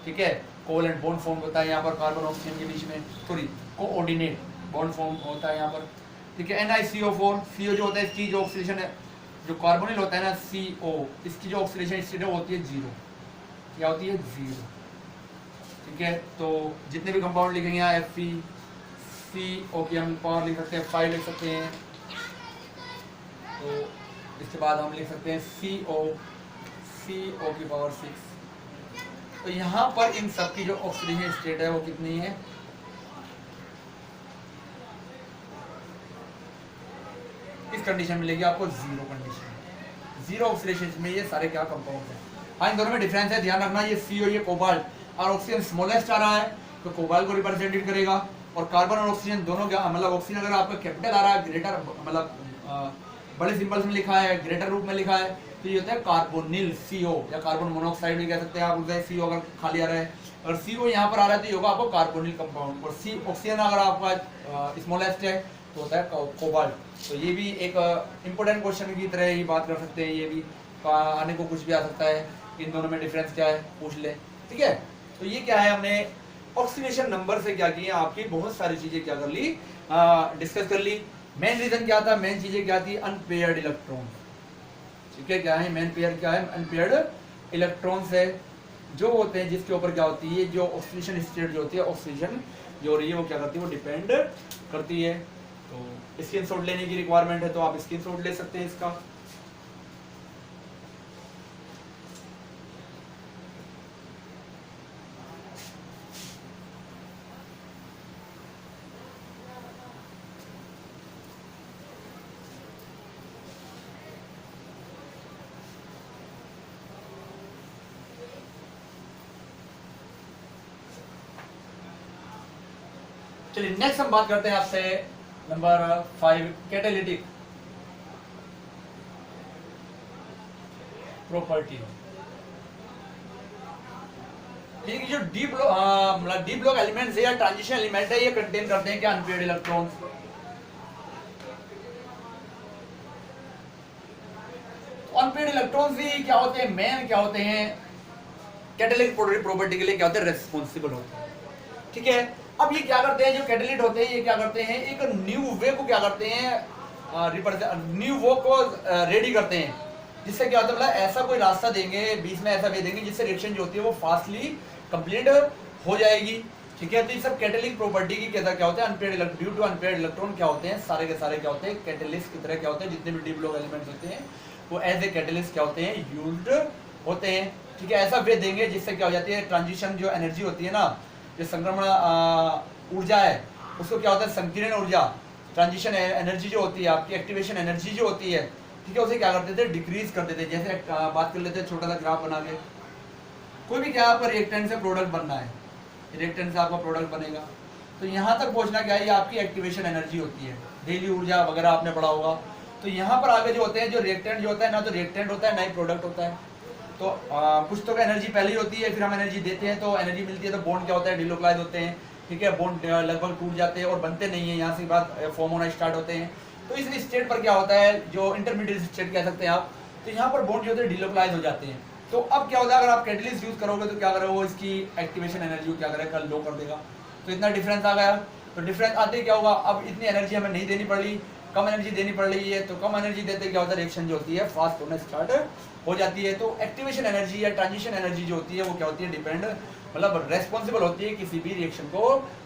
ठीक है, कोवैलेंट बॉन्ड फॉर्म होता है यहाँ पर कार्बन ऑक्सीजन के बीच में, सॉरी कोऑर्डिनेट बॉन्ड फॉर्म होता है यहाँ पर। ठीक है, NiCO4, CO जो होता है इसकी जो ऑक्सीडेशन है, जो कार्बोनिल होता है ना CO, इसकी जो ऑक्सीडेशन स्टेट है वो होती है 0। क्या होती है 0। ठीक है, तो जितने भी कंपाउंड लिखेंगे यहाँ FeCO की हम पावर लिख सकते हैं 5 लिख सकते हैं। तो इसके बाद हम लिख सकते हैं CO की पावर 6। तो यहाँ पर इन सब की जो ऑक्सीडेशन स्टेट है वो कितनी है, इस कंडीशन में मिलेगी आपको 0 कंडीशन, 0 ऑक्सीडेशन में ये सारे क्या कंपाउंड है। हाँ, इन दोनों में डिफरेंस है, ध्यान रखना। ये CO ये कोबाल्ट और ऑक्सीजन स्मॉलेस्ट आ रहा है तो कोबाल्ट को रिप्रेजेंटेट करेगा, और कार्बन और ऑक्सीजन दोनों क्या, मतलब ऑक्सीजन अगर आपका कैपिटल आ रहा है, ग्रेटर मतलब बड़े सिंबल्स में लिखा है, ग्रेटर रूप में लिखा है, तो ये होता है कार्बोनिल CO, या कार्बन मोनोऑक्साइड भी कह सकते हैं आप उसे। CO अगर खाली आ रहा है, अगर CO यहाँ पर आ रहा है तो ये होगा आपको कार्बोनिल कंपाउंड। और सी ऑक्सीजन अगर आपका स्मॉलेस्ट है तो होता है कोबाल्ट। तो ये भी एक इंपॉर्टेंट क्वेश्चन की तरह ही बात कर सकते हैं, ये भी आने को कुछ भी आ सकता है, इन दोनों में डिफरेंस क्या है पूछ ले, ठीक है। तो ये क्या है, हमने ऑक्सीडेशन नंबर से क्या किया, आपकी बहुत सारी चीजें क्या कर ली, डिस्कस कर ली। मेन रीजन क्या था, मेन चीजें क्या थी, अनपेयर्ड इलेक्ट्रॉन, ठीक है। क्या है मेन पेयर, क्या है अनपेयर्ड इलेक्ट्रॉन है जो होते हैं, जिसके ऊपर क्या होती है, जो ऑक्सीडेशन स्टेट जो होती है, ऑक्सीजन जो हो रही है वो क्या करती है, वो डिपेंड करती है। तो स्क्रीनशॉट लेने की रिक्वायरमेंट है तो आप स्क्रीनशॉट ले सकते हैं इसका। चलिए नेक्स्ट हम बात करते हैं आपसे नंबर 5, कैटालिटिक प्रॉपर्टी। जो डी ब्लॉक मतलब डी ब्लॉक एलिमेंट्स है या ट्रांजिशन एलिमेंट है, ये कंटेन करते हैं क्या, अनपेयर्ड इलेक्ट्रॉन्स। अनपेयर्ड इलेक्ट्रॉन्स भी क्या होते हैं, मेन क्या होते हैं, कैटालिटिक प्रॉपर्टी के लिए क्या होते हैं, रेस्पॉन्सिबल होते हैं, ठीक है। अब ये क्या करते हैं, जो कैटालिट होते हैं ये क्या करते हैं, एक न्यू वे को क्या करते हैं, न्यू वो को रेडी करते हैं, जिससे क्या होता है, मतलब ऐसा कोई रास्ता देंगे, बीच में ऐसा वे देंगे जिससे रिएक्शन जो होती है वो फास्टली कंप्लीट हो जाएगी, ठीक है। तो ये सब कैटालिटिक प्रॉपर्टी की क्या होता है, unpaired due to unpaired electron क्या होते हैं, सारे के सारे क्या होते हैं, कैटालिस्ट की तरह क्या होते हैं, जितने भी डी ब्लॉक एलिमेंट्स होते हैं वो एज ए कैटालिस्ट क्या होते हैं, यूज्ड होते हैं, ठीक है। ऐसा वे देंगे जिससे क्या हो जाती है, ट्रांजिशन जो एनर्जी होती है ना, जो संक्रमण ऊर्जा है उसको क्या होता है, संकीर्ण ऊर्जा, ट्रांजिशन एनर्जी जो होती है आपकी, एक्टिवेशन एनर्जी जो होती है, ठीक है, उसे क्या करते थे, डिक्रीज करते थे। जैसे बात कर लेते हैं छोटा सा ग्राफ बना के, कोई भी क्या पर रिएक्टेंट से प्रोडक्ट बनना है, रिएक्टेंट से आपका प्रोडक्ट बनेगा, तो यहाँ तक पहुँचना क्या है, ये आपकी एक्टिवेशन एनर्जी होती है, डेली ऊर्जा वगैरह आपने पढ़ा होगा। तो यहाँ पर आगे जो होते हैं, जो रिएक्टेंट जो होता है ना, तो रिएक्टेंट होता है ना ही प्रोडक्ट होता है। तो कुछ तो एनर्जी पहले ही होती है, फिर हम एनर्जी देते हैं तो एनर्जी मिलती है, तो बॉन्ड क्या होता है, डिलोक्लाइज होते हैं, ठीक है, बॉन्ड लगभग टूट जाते हैं और बनते नहीं है, यहाँ से बाद फॉर्म होना स्टार्ट होते हैं। तो इस स्टेट पर क्या होता है, जो इंटरमीडिएट स्टेट कह सकते हैं आप, तो यहाँ पर बॉन्ड जो होते हैं डिलोक्लाइज हो जाते हैं। तो अब क्या होता है, अगर आप कैटलिस्ट यूज करोगे तो क्या करेगा वो, इसकी एक्टिवेशन एनर्जी को क्या करेगा, लो कर देगा। तो इतना डिफरेंस आ गया। तो डिफरेंस आते ही क्या होगा, अब इतनी एनर्जी हमें नहीं देनी पड़ रही, कम एनर्जी देनी पड़ रही है, तो कम एनर्जी देते क्या होता है, रिएक्शन जो होती है फास्ट होना स्टार्ट हो जाती है। तो एक्टिवेशन एनर्जी या ट्रांजिशन एनर्जी जो होती है वो क्या होती है, डिपेंड मतलब रेस्पॉन्सिबल होती है किसी भी रिएक्शन को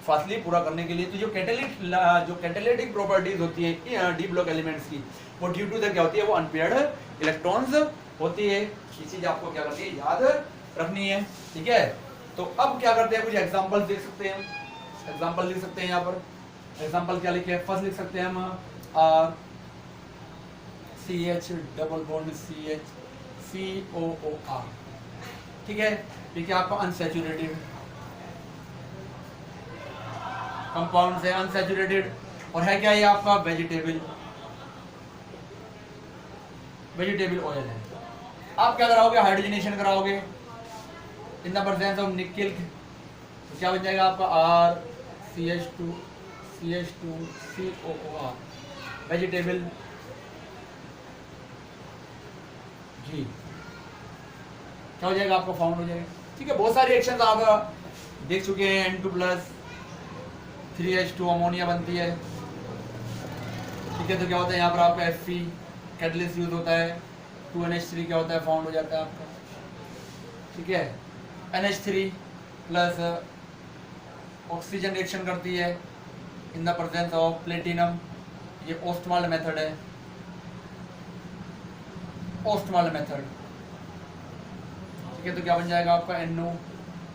फास्टली पूरा करने के लिए। तो जो कैटालिटिक प्रॉपर्टीज होती है डी ब्लॉक एलिमेंट्स की, वो ड्यू टू द क्या होती है, वो अनपेयर्ड इलेक्ट्रॉन्स होती है। ये चीज आपको क्या करनी है, याद रखनी है, ठीक है। तो अब क्या करते हैं, कुछ एग्जांपल देख सकते हैं, एग्जांपल लिख सकते हैं। यहाँ पर एग्जांपल क्या लिखे, फर्स्ट लिख सकते हैं हम R CH double bond CH COOR, ठीक है। ठीक है, आपका अनसैचुरेटेड कंपाउंड है, अनसैचुरेटेड, और है क्या ये आपका वेजिटेबल ऑयल है। आप क्या कराओगे, हाइड्रोजनेशन कराओगे इन द प्रेजेंस ऑफ निकल, तो क्या बन जाएगा आपका R CH2 COOR वेजिटेबल जी, क्या हो जाएगा आपका, फाउंड हो जाएगा, ठीक है। बहुत सारे रिएक्शंस आप देख चुके हैं, N2+ 3H2 अमोनिया बनती है, ठीक है। तो क्या होता है यहाँ पर आपका Fe कैटलिस्ट यूज होता है, 2NH3 क्या होता है, फाउंड हो जाता है आपका, ठीक है। NH3 प्लस ऑक्सीजन रिएक्शन करती है in the presence of platinum, ये ओस्टमाल्ड मेथड है, ओस्टमाल्ड मेथड, ठीक है। तो क्या बन जाएगा आपका NO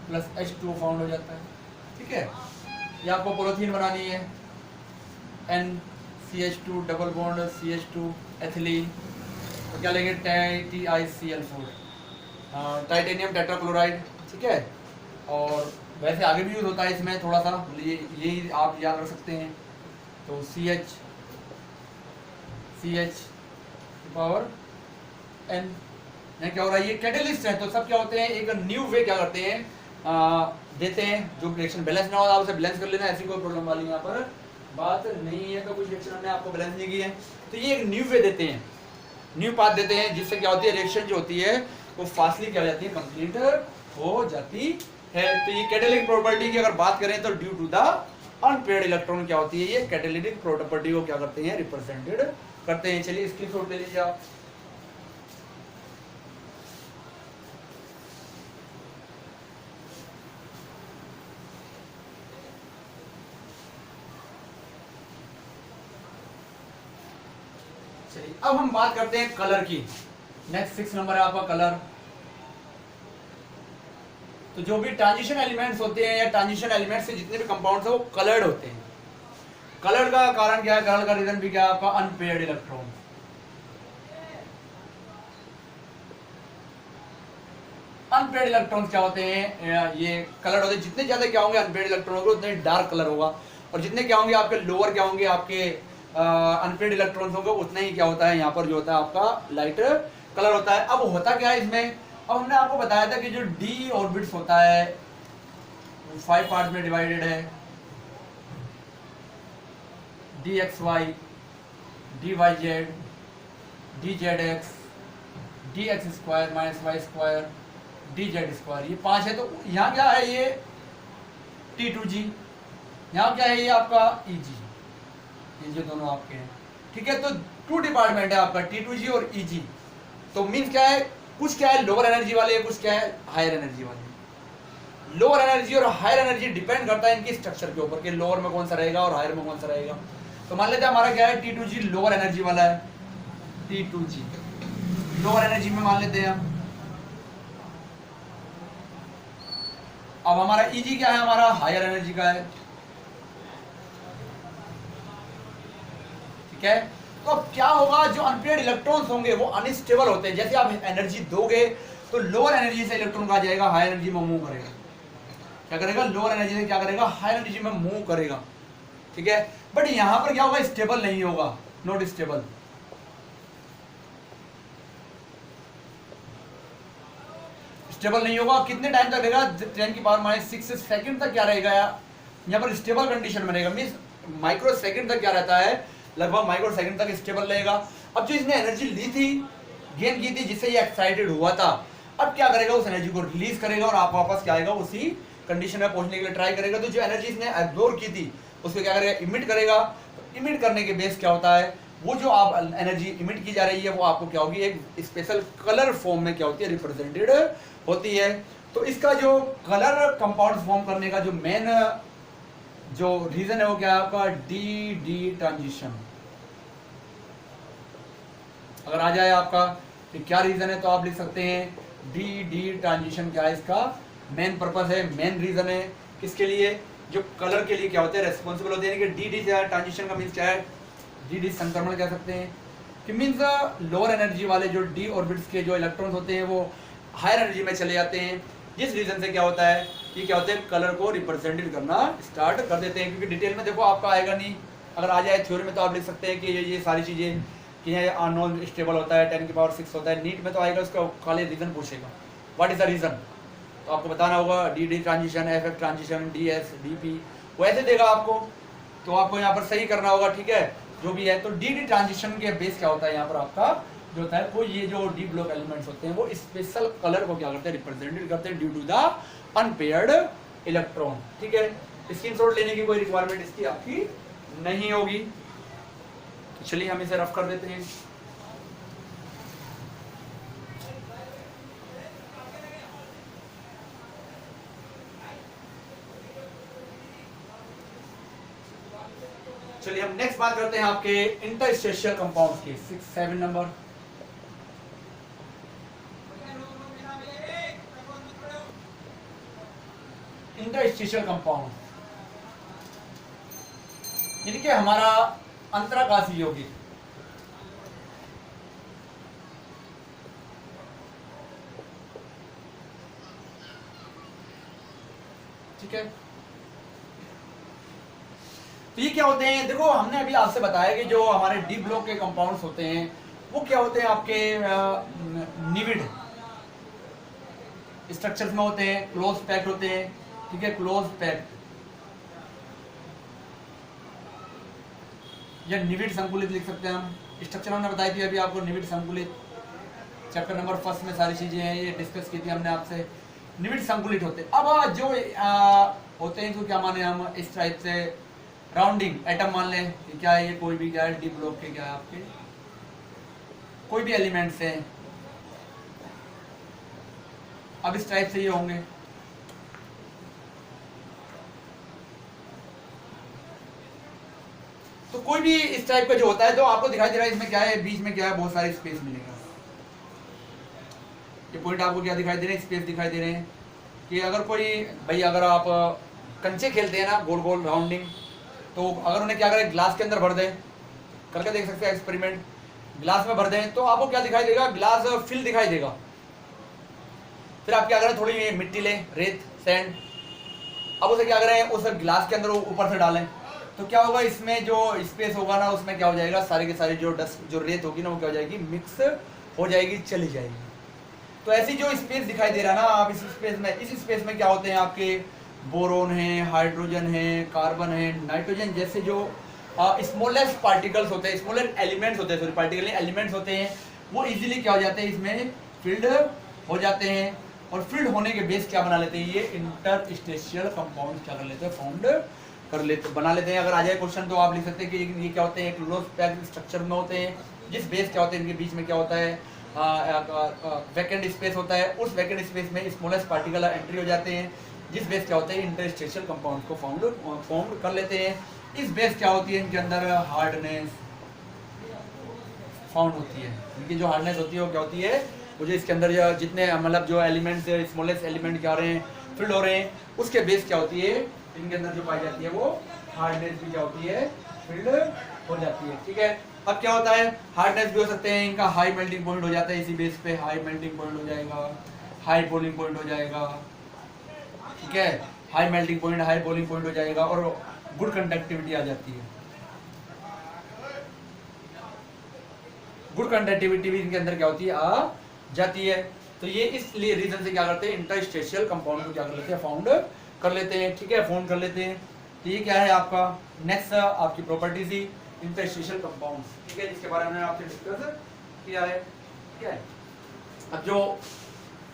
प्लस H2 फाउंड हो जाता है, ठीक है। ये आपको पोलोथीन बनानी है, NCH2 double bond CH2 ethylene, तो क्या लेंगे, TiCl4 टाइटेनियम टेट्राक्लोराइड, ठीक है। और वैसे आगे भी यूज होता है इसमें थोड़ा सा, यही आप याद रख सकते हैं। तो सी एच पावर एन, क्या हो रहा है, ये कैटेलिस्ट है। तो सब क्या होते हैं, एक न्यू वे क्या करते हैं, देते हैं। जो रिएक्शन बैलेंस ना हो आप उसे बैलेंस कर लेना, ऐसी कोई प्रॉब्लम वाली यहाँ पर बात नहीं है। तो कुछ रिएक्शन हमने आपको बैलेंस नहीं की है, तो ये एक न्यू वे देते हैं, न्यू पाथ देते हैं, जिससे क्या होती है, रिएक्शन जो होती है वो फास्टली क्या हो जाती है, कंप्लीट हो जाती है। तो ये कैटालिटिक प्रॉपर्टी की अगर बात करें तो due to the unpaired electron क्या होती है, ये कैटालिटिक प्रॉपर्टी को क्या करते हैं, रिप्रेजेंटेड करते हैं। चलिए इसकी शॉट ले लीजिए आप। चलिए अब हम बात करते हैं कलर की। नेक्स्ट 6 नंबर है आपका कलर। तो जो भी ट्रांजिशन एलिमेंट्स होते हैं या ट्रांजिशन एलिमेंट्स से जितने भी कंपाउंड्स हैं वो कलर्ड होते हैं। कलर का कारण क्या है, कलर का रीजन भी क्या है आपका, अनपेयर्ड इलेक्ट्रॉन। अनपेयर्ड इलेक्ट्रॉन्स क्या होते हैं, ये कलर होते हैं। जितने ज्यादा क्या होंगे अनपेयर्ड इलेक्ट्रॉन होंगे उतने डार्क कलर होगा, और जितने क्या होंगे आपके लोअर क्या होंगे आपके अनपेयर्ड इलेक्ट्रॉन्स होंगे उतना ही क्या होता है यहाँ पर जो होता है आपका लाइट कलर होता है। अब होता क्या है इसमें, अब हमने आपको बताया था कि जो डी ऑर्बिट्स होता है 5 पार्ट्स में डिवाइडेड है, d x y, d y z, d z x, d x square minus y square, d z square, ये 5 है। तो यहाँ क्या है, ये T2G, यहाँ क्या है ये आपका EG, ये दोनों आपके हैं, ठीक है। तो 2 डिपार्टमेंट है आपका T2G और EG। तो मीन्स क्या है, कुछ क्या है लोअर एनर्जी वाले, कुछ क्या है हायर एनर्जी वाले। लोअर एनर्जी और हायर एनर्जी डिपेंड करता है इनकी स्ट्रक्चर के ऊपर कि लोअर में कौन सा रहेगा और हायर में कौन सा रहेगा। तो मान लेते हैं हमारा क्या है, T2G लोअर एनर्जी वाला है, T2G लोअर एनर्जी में मान लेते हैं हम। अब हमारा EG क्या है, हमारा हायर एनर्जी का है, ठीक है। तो अब क्या होगा, जो अनपेयर्ड इलेक्ट्रॉन्स होंगे वो अनस्टेबल होते हैं। जैसे आप एनर्जी दोगे तो लोअर एनर्जी से इलेक्ट्रॉन कहा जाएगा, हायर एनर्जी में मूव करेगा। क्या करेगा, लोअर एनर्जी से क्या करेगा, हायर एनर्जी में मूव करेगा, ठीक है। बट यहां पर क्या होगा, स्टेबल नहीं होगा, नॉट स्टेबल। स्टेबल नहीं होगा, कितने टाइम तक रहेगा, 10 की पावर -6 सेकंड तक क्या रहेगा, यहाँ पर स्टेबल कंडीशन में रहेगा। मींस माइक्रो सेकंड तक क्या रहता है, लगभग माइक्रो सेकंड तक स्टेबल रहेगा। अब जो इसने एनर्जी ली थी, गेन की थी, जिससे ये एक्साइटेड हुआ था, अब क्या करेगा, उस एनर्जी को रिलीज करेगा और आप वापस क्या आएगा, उसी कंडीशन में पहुंचने के लिए ट्राई करेगा। तो जो एनर्जी इसने एब्जॉर्ब की थी उसको क्या करेगा, इमिट करेगा। इमिट करने के बेस क्या होता है, वो जो आप एनर्जी इमिट की जा रही है वो आपको क्या होगी, एक स्पेशल कलर फॉर्म में क्या होती है, रिप्रेजेंटेड होती है। तो इसका जो कलर कंपाउंड फॉर्म करने का जो मेन जो रीजन है वो क्या है आपका, डी डी ट्रांजिशन। अगर आ जाए आपका कि क्या रीजन है तो आप लिख सकते हैं डी डी ट्रांजिशन क्या है, इसका मेन पर्पस है, मेन रीजन है। किसके लिए, जो कलर के लिए क्या होते हैं रेस्पॉन्सिबल होते हैं। कि डी डी ट्रांजिशन का मीन्स क्या है, डी डी संक्रमण कह सकते हैं, कि मीन्स लोअर एनर्जी वाले जो डी ऑर्बिट्स के जो इलेक्ट्रॉन्स होते हैं वो हायर एनर्जी में चले जाते हैं। जिस रीजन से क्या होता है, ये क्या होते हैं, कलर को रिप्रेजेंटेड करना स्टार्ट कर देते हैं। क्योंकि डिटेल में देखो आपका आएगा नहीं, अगर आ जाए थ्योरी में तो आप लिख सकते हैं कि ये सारी चीज़ें कि ये नॉन स्टेबल होता है, 10 की पावर 6 होता है। नीट में तो आएगा, उसका खाली रीजन पूछेगा, व्हाट इज द रीजन, तो आपको बताना होगा D D transition, F F transition, D S D P, वैसे देगा आपको, तो आपको यहाँ पर सही करना होगा, ठीक है, जो भी है। तो डी डी ट्रांजिशन के बेस क्या होता है, यहाँ पर आपका जो होता है वो ये जो डी ब्लॉक एलिमेंट्स होते हैं वो स्पेशल कलर को क्या करते हैं, रिप्रेजेंटेड करते हैं due to the unpaired electron, ठीक है। स्क्रीनशॉट लेने की कोई रिक्वायरमेंट इसकी आपकी नहीं होगी। तो चलिए हम इसे रफ कर देते हैं। चलिए हम नेक्स्ट बात करते हैं आपके इंटरस्टेशियल कंपाउंड्स की, 6-7 नंबर। इंटरस्टेशियल कंपाउंड यानी कि हमारा अंतराकाशीय यौगिक, ठीक है। तो ये क्या होते हैं, देखो हमने अभी आपसे बताया कि जो हमारे डी ब्लॉक के कंपाउंड्स होते हैं वो क्या होते हैं, आपके निविड स्ट्रक्चर्स में होते हैं, क्लोज पैक्ड होते हैं, ठीक है, क्लोज पैक्ड या निविड संकुलित लिख सकते हैं हम। स्ट्रक्चर हमने बताई थी अभी आपको, निविड संकुलित, चैप्टर नंबर 1 में सारी चीजें हैं, ये डिस्कस की थी हमने आपसे। निविड संकुलित होते हैं। अब जो होते हैं तो क्या माने हम इस टाइप से राउंडिंग एटम मान लें कि क्या है, ये कोई भी क्या है डी ब्लॉक के क्या है आपके कोई भी एलिमेंट्स हैं, अब इस टाइप से ये होंगे। तो कोई भी इस टाइप का जो होता है, तो आपको दिखाई दे रहा है इसमें क्या है, बीच में क्या है, बहुत सारी स्पेस मिलेगा। ये पॉइंट आपको क्या दिखाई दे रहे हैं, स्पेस दिखाई दे रहे हैं। कि अगर कोई भाई, अगर आप कंचे खेलते हैं ना गोल गोल राउंडिंग, तो अगर उन्हें क्या करें, ग्लास के अंदर भर दें, करके देख सकते हैं एक्सपेरिमेंट, ग्लास में भर दें तो आपको क्या दिखाई देगा, ग्लास फिल दिखाई देगा। फिर आप क्या करें, थोड़ी मिट्टी लें, रेत, सैंड, अब उसे क्या करें, उस ग्लास के अंदर ऊपर से डालें, तो क्या होगा, इसमें जो स्पेस होगा ना उसमें क्या हो जाएगा, सारी की सारी जो डस्ट जो रेत होगी ना वो क्या हो जाएगी, मिक्स हो जाएगी, चली जाएगी। तो ऐसी जो स्पेस दिखाई दे रहा है ना, आप इस स्पेस में क्या होते हैं, आपके बोरोन है, हाइड्रोजन है, कार्बन है, नाइट्रोजन जैसे जो स्मॉलेस्ट पार्टिकल्स होते हैं, स्मॉलेस्ट एलिमेंट्स होते हैं, सॉरी पार्टिकल एलिमेंट्स होते हैं, वो इजीली क्या हो जाते हैं, इसमें फील्ड हो जाते हैं। और फील्ड होने के बेस क्या बना लेते हैं, ये इंटरस्टेशियल कंपाउंड क्या कर लेते हैं, फाउंड कर लेते, बना लेते हैं। अगर आ जाए क्वेश्चन तो आप लिख सकते हैं कि ये क्या होते हैं, क्लोज पैक्ड स्ट्रक्चर में होते हैं, जिस बेस क्या होते हैं, इनके बीच में क्या होता है, वैकेंट स्पेस होता है, उस वैकेंट स्पेस में स्मॉलेस्ट पार्टिकल एंट्री हो जाते हैं, जिस बेस क्या होते हैं, इंटरस्टेशियल कंपाउंड को फाउंड कर लेते हैं। इस बेस क्या होती है, इनके अंदर हार्डनेस फाउंड होती है, इनकी जो हार्डनेस होती है वो क्या होती है, वो जो इसके अंदर जितने मतलब जो एलिमेंट्स स्मॉलेस्ट एलिमेंट क्या हो रहे हैं, फिल्ड हो रहे हैं, उसके बेस क्या होती है, इनके अंदर जो पाई जाती है वो हार्डनेस भी क्या होती है, फील्ड हो जाती है। ठीक है, अब क्या होता है, हार्डनेस भी हो सकते हैं, इनका हाई मेल्टिंग पॉइंट हो जाता है, इसी बेस पे हाई मेल्टिंग पॉइंट हो जाएगा, हाई बॉइलिंग पॉइंट हो जाएगा। ठीक है, high melting point, high boiling point हो जाएगा और गुड कंडक्टिविटी आ जाती है। गुड कंडक्टिविटी भी इनके अंदर क्या होती है, आ जाती है। तो ये इसलिए रीजन से क्या करते हैं, इंटरस्टेशियल कंपाउंड को क्या कर लेते हैं, फाउंड कर लेते हैं। ठीक है, फाउंड कर लेते हैं। तो ये क्या है आपका नेक्स्ट आपकी प्रॉपर्टीज ही इंटरस्टेशियल कंपाउंड्स। ठीक है, जिसके बारे में आपसे डिस्कस किया है। क्या है, अब जो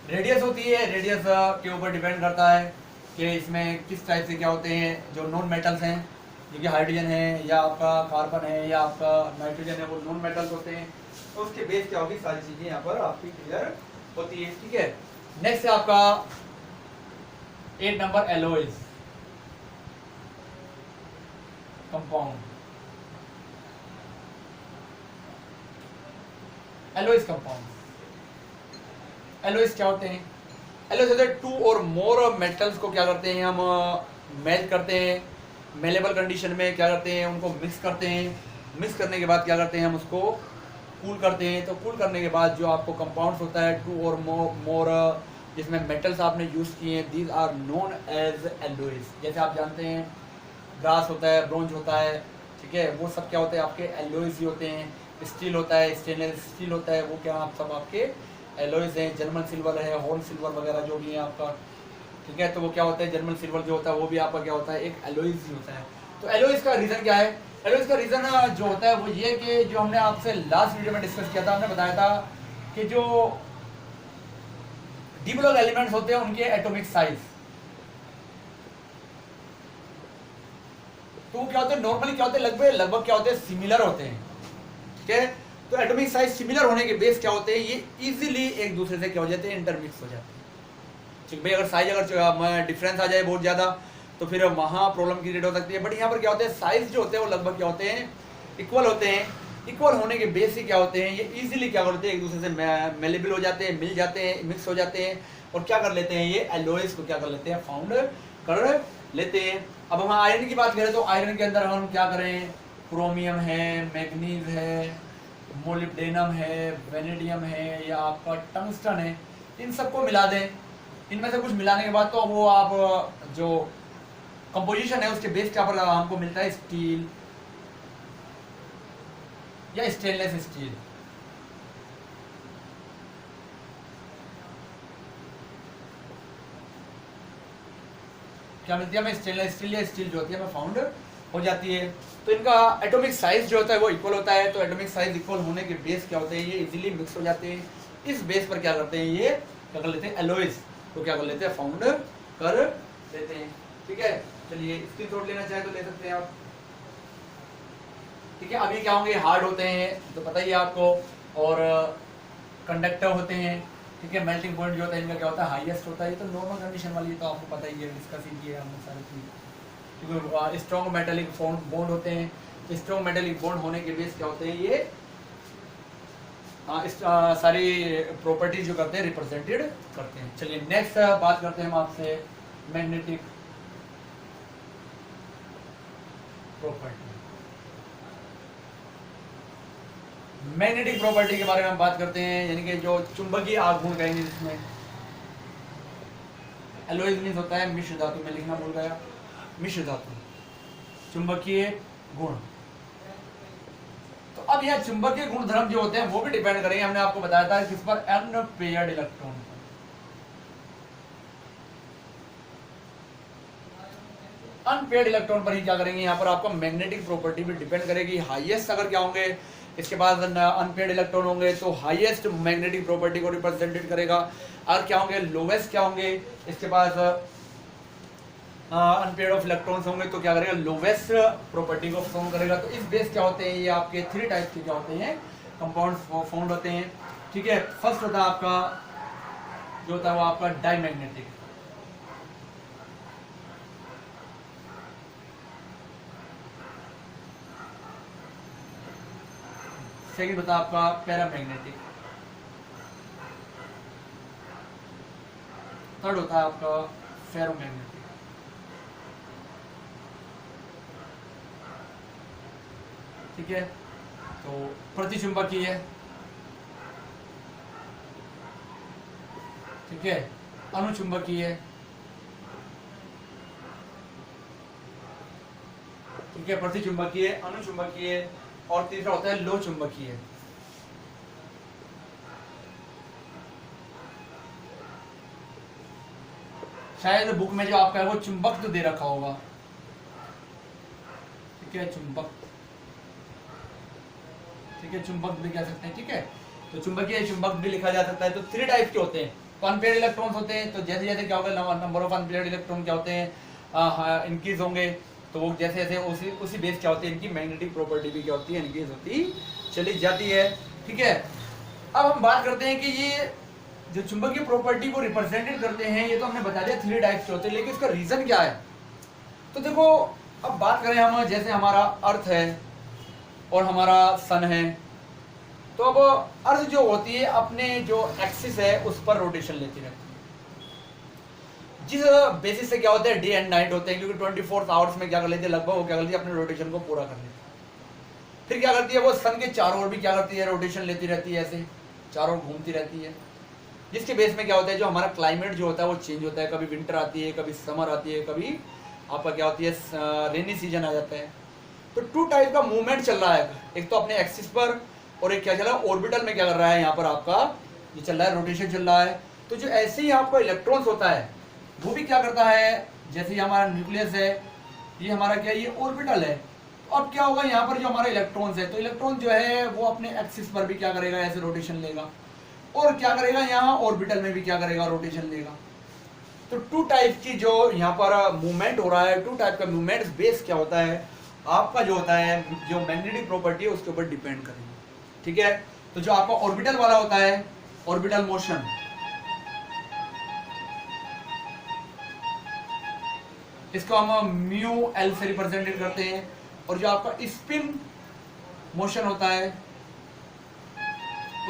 रेडियस होती है, रेडियस के ऊपर डिपेंड करता है कि इसमें किस टाइप से क्या होते हैं, जो नॉन मेटल्स हैं, जो कि हाइड्रोजन है या आपका कार्बन है या आपका नाइट्रोजन है, वो नॉन मेटल्स होते हैं। तो उसके बेस क्या होगी, सारी चीजें यहाँ पर आपकी क्लियर होती है। ठीक है, नेक्स्ट है आपका 8 number alloys compound. Alloys compound, alloys क्या होते हैं, एलॉयज होते हैं 2 और मोर मेटल्स को क्या करते हैं, हम मेल्ट करते हैं, मेलेबल कंडीशन में क्या करते हैं, उनको मिक्स करते हैं। मिक्स करने के बाद क्या करते हैं, हम उसको कूल करते हैं। तो कूल करने के बाद जो आपको कंपाउंड्स होता है 2 और मोर जिसमें मेटल्स आपने यूज किए हैं, these are known as alloys. जैसे आप जानते हैं ब्रास होता है, ब्रोंज होता है, ठीक है, वो सब क्या होते हैं, आपके एलॉयज ही होते हैं। स्टील होता है, स्टेनलेस स्टील होता है, वो क्या आप सब आपके एलॉयज हैं। जर्मन सिल्वर है, होल सिल्वर वगैरह जो भी है आपका, ठीक है, तो वो क्या होता है, जर्मन सिल्वर जो होता है वो भी आपका क्या होता है, एक एलॉयज ही होता है। तो एलॉयज का रीजन क्या है, एलॉयज का रीजन जो होता है वो ये कि जो हमने आपसे लास्ट वीडियो में डिस्कस किया था, हमने बताया था कि जो डी ब्लॉक एलिमेंट्स होते हैं उनके एटॉमिक साइज, तो क्या होते हैं, नॉर्मली क्या होते हैं, लगभग क्या होते हैं, सिमिलर होते हैं। ठीक है, तो एटॉमिक साइज सिमिलर होने के बेस क्या होते हैं, ये इजीली एक दूसरे से क्या हो जाते हैं, इंटरमिक्स हो जाते हैं। ठीक भाई, अगर साइज अगर डिफरेंस आ जाए बहुत ज्यादा तो फिर वहाँ प्रॉब्लम क्रिएट हो सकती है। बट यहाँ पर क्या होते हैं, साइज जो होते हैं वो लगभग क्या होते हैं, इक्वल होते हैं। इक्वल होने के बेस ही क्या होते हैं, ये इजीली क्या करते हैं, एक दूसरे से मेलेबल हो जाते हैं, मिल जाते हैं, मिक्स हो जाते हैं और क्या कर लेते हैं, ये एलॉयज को क्या कर लेते हैं, फाउंड कर लेते हैं। अब हम आयरन की बात करें तो आयरन के अंदर हम क्या करें, क्रोमियम है, मैग्नीज है, मोलिब्डेनम है, वेनेडियम है या आपका टंगस्टन है, इन सबको मिला दें। इनमें से कुछ मिलाने के बाद तो वो आप जो कंपोजिशन है उसके बेस क्या पर हमको मिलता है, स्टील या स्टेनलेस स्टील। क्या मिलती है हमें, स्टेनलेस स्टील या स्टील जो होती है हमें फाउंड हो जाती है। तो इनका एटॉमिक साइज जो होता है वो इक्वल होता है, तो एटॉमिक साइज इक्वल होने के बेस क्या होते हैं, ये इजीली मिक्स हो जाते हैं। इस बेस पर क्या करते हैं, ये क्या कर लेते हैं, एलॉयज तो क्या कर लेते हैं, फाउंड कर लेते हैं। ठीक है, चलिए स्क्रीनशॉट लेना चाहे तो ले सकते हैं आप। ठीक है, अब ये क्या होंगे, हार्ड होते हैं तो पता ही है आपको, और कंडक्टर होते हैं। ठीक है, मेल्टिंग पॉइंट जो होता है इनका क्या होता है, हाईएस्ट होता है। ये तो नॉर्मल कंडीशन वाली है, तो आपको पता ही है, डिस्कस ही किया हमने सारी चीज़। क्योंकि स्ट्रॉन्ग मेटेलिक बॉन्ड होते हैं, तो स्ट्रॉन्ग मेटेलिक बॉन्ड होने के बेस क्या होते हैं, ये सारी प्रॉपर्टीज जो करते हैं रिप्रेजेंटेड करते हैं। चलिए नेक्स्ट बात करते हैं हम आपसे मैग्नेटिक प्रॉपर्टी। मैग्नेटिक प्रॉपर्टी के बारे में हम बात करते हैं, यानी कि जो चुंबकीय आघूर्ण कहेंगे, जिसमें एलॉयज मींस होता है मिश्र धातु, में लिखना भूल गया, मिश्र धातु, चुंबकीय गुण। तो अब यह चुंबकीय गुण धर्म जो होते हैं वो भी डिपेंड करेंगे, हमने आपको बताया था किस पर, अनपेयर्ड इलेक्ट्रॉन पर। अनपेयर्ड इलेक्ट्रॉन पर ही क्या करेंगे, यहाँ पर आपका मैग्नेटिक प्रॉपर्टी भी डिपेंड करेगी। हाईएस्ट अगर क्या होंगे, इसके बाद अनपेयर्ड इलेक्ट्रॉन होंगे तो हाईएस्ट मैग्नेटिक प्रॉपर्टी को रिप्रेजेंटेड करेगा। और क्या होंगे, लोवेस्ट क्या होंगे, इसके बाद अनपेयर्ड ऑफ इलेक्ट्रॉन्स होंगे तो क्या करेगा, लोवेस्ट प्रॉपर्टी को फाउंड करेगा। तो इस बेस क्या होते हैं, ये आपके 3 टाइप के क्या होते हैं, कंपाउंड्स फाउंड होते हैं। ठीक है, फर्स्ट होता है आपका जो होता है वो आपका डाईमैग्नेटिक, सेकंड होता है आपका पैरामैग्नेटिक, थर्ड होता है आपका फेरोमैग्नेटिक। ठीक है, तो प्रतिचुंबकीय, ठीक है, अनुचुंबकीय, ठीक है, प्रतिचुंबकीय, अनुचुंबकीय, और तीसरा होता है लो चुंबकीय। शायद बुक में जो आपका है वो चुंबक तो दे रखा होगा। ठीक है, चुंबक, ठीक है, चुंबक भी कह सकते हैं। ठीक है, तो चुंबकीय चुंबक भी लिखा जा सकता है। तो 3 टाइप के होते हैं, तो अनपेयर्ड इलेक्ट्रॉन्स होते हैं, तो जैसे जैसे क्या होगा, नंबर ऑफ अनपेयर्ड इलेक्ट्रॉन क्या होते हैं, इंक्रीज होंगे, तो वो जैसे जैसे उसी बेस क्या होती है, इनकी मैग्नेटिक प्रॉपर्टी भी क्या होती है, इंक्रीज होती चली जाती है। ठीक है, अब हम बात करते हैं कि ये जो चुंबकीय प्रॉपर्टी को रिप्रेजेंटेड करते हैं, ये तो हमने बता दिया 3 टाइप्स के होते हैं, लेकिन इसका रीजन क्या है। तो देखो, अब बात करें हम, जैसे हमारा अर्थ है और हमारा सन है, तो अब अर्थ जो होती है अपने जो एक्सिस है उस पर रोटेशन लेती रहती है, जिस बेसिस से क्या होता है, डे एंड नाइट होते हैं, क्योंकि 24 आवर्स में क्या कर लेती है, लगभग वो क्या करती है, अपने रोटेशन को पूरा कर लेती है। फिर क्या करती है, वो सन के चारों ओर भी क्या करती है, रोटेशन लेती रहती है, ऐसे चारों ओर घूमती रहती है, जिसके बेस में क्या होता है, जो हमारा क्लाइमेट जो होता है वो चेंज होता है। कभी विंटर आती है, कभी समर आती है, कभी आपका क्या होती है, रेनी सीजन आ जाता है। तो 2 टाइप का मूवमेंट चल रहा है, एक तो अपने एक्सिस पर, और एक क्या चल रहा है, ऑर्बिटल में क्या कर रहा है, यहाँ पर आपका ये चल रहा है, रोटेशन चल रहा है। तो जो ऐसे ही आपका इलेक्ट्रॉन्स होता है वो भी क्या करता है, जैसे ये हमारा न्यूक्लियस है, ये हमारा क्या है, ये ऑर्बिटल है। तो अब क्या होगा, यहाँ पर जो हमारे इलेक्ट्रॉन्स है, तो इलेक्ट्रॉन जो है वो अपने एक्सिस पर भी क्या करेगा, ऐसे रोटेशन लेगा, और क्या करेगा, यहाँ ऑर्बिटल में भी क्या करेगा, रोटेशन लेगा। तो 2 टाइप की जो यहाँ पर मूवमेंट हो रहा है, 2 टाइप का मूवमेंट बेस क्या होता है, आपका जो होता है, जो मैग्नेटिक प्रॉपर्टी है उसके ऊपर डिपेंड करेगी। ठीक है, तो जो आपका ऑर्बिटल वाला होता है, ऑर्बिटल मोशन, इसको हम म्यू एल से रिप्रेजेंटेड करते हैं, और जो आपका स्पिन मोशन होता है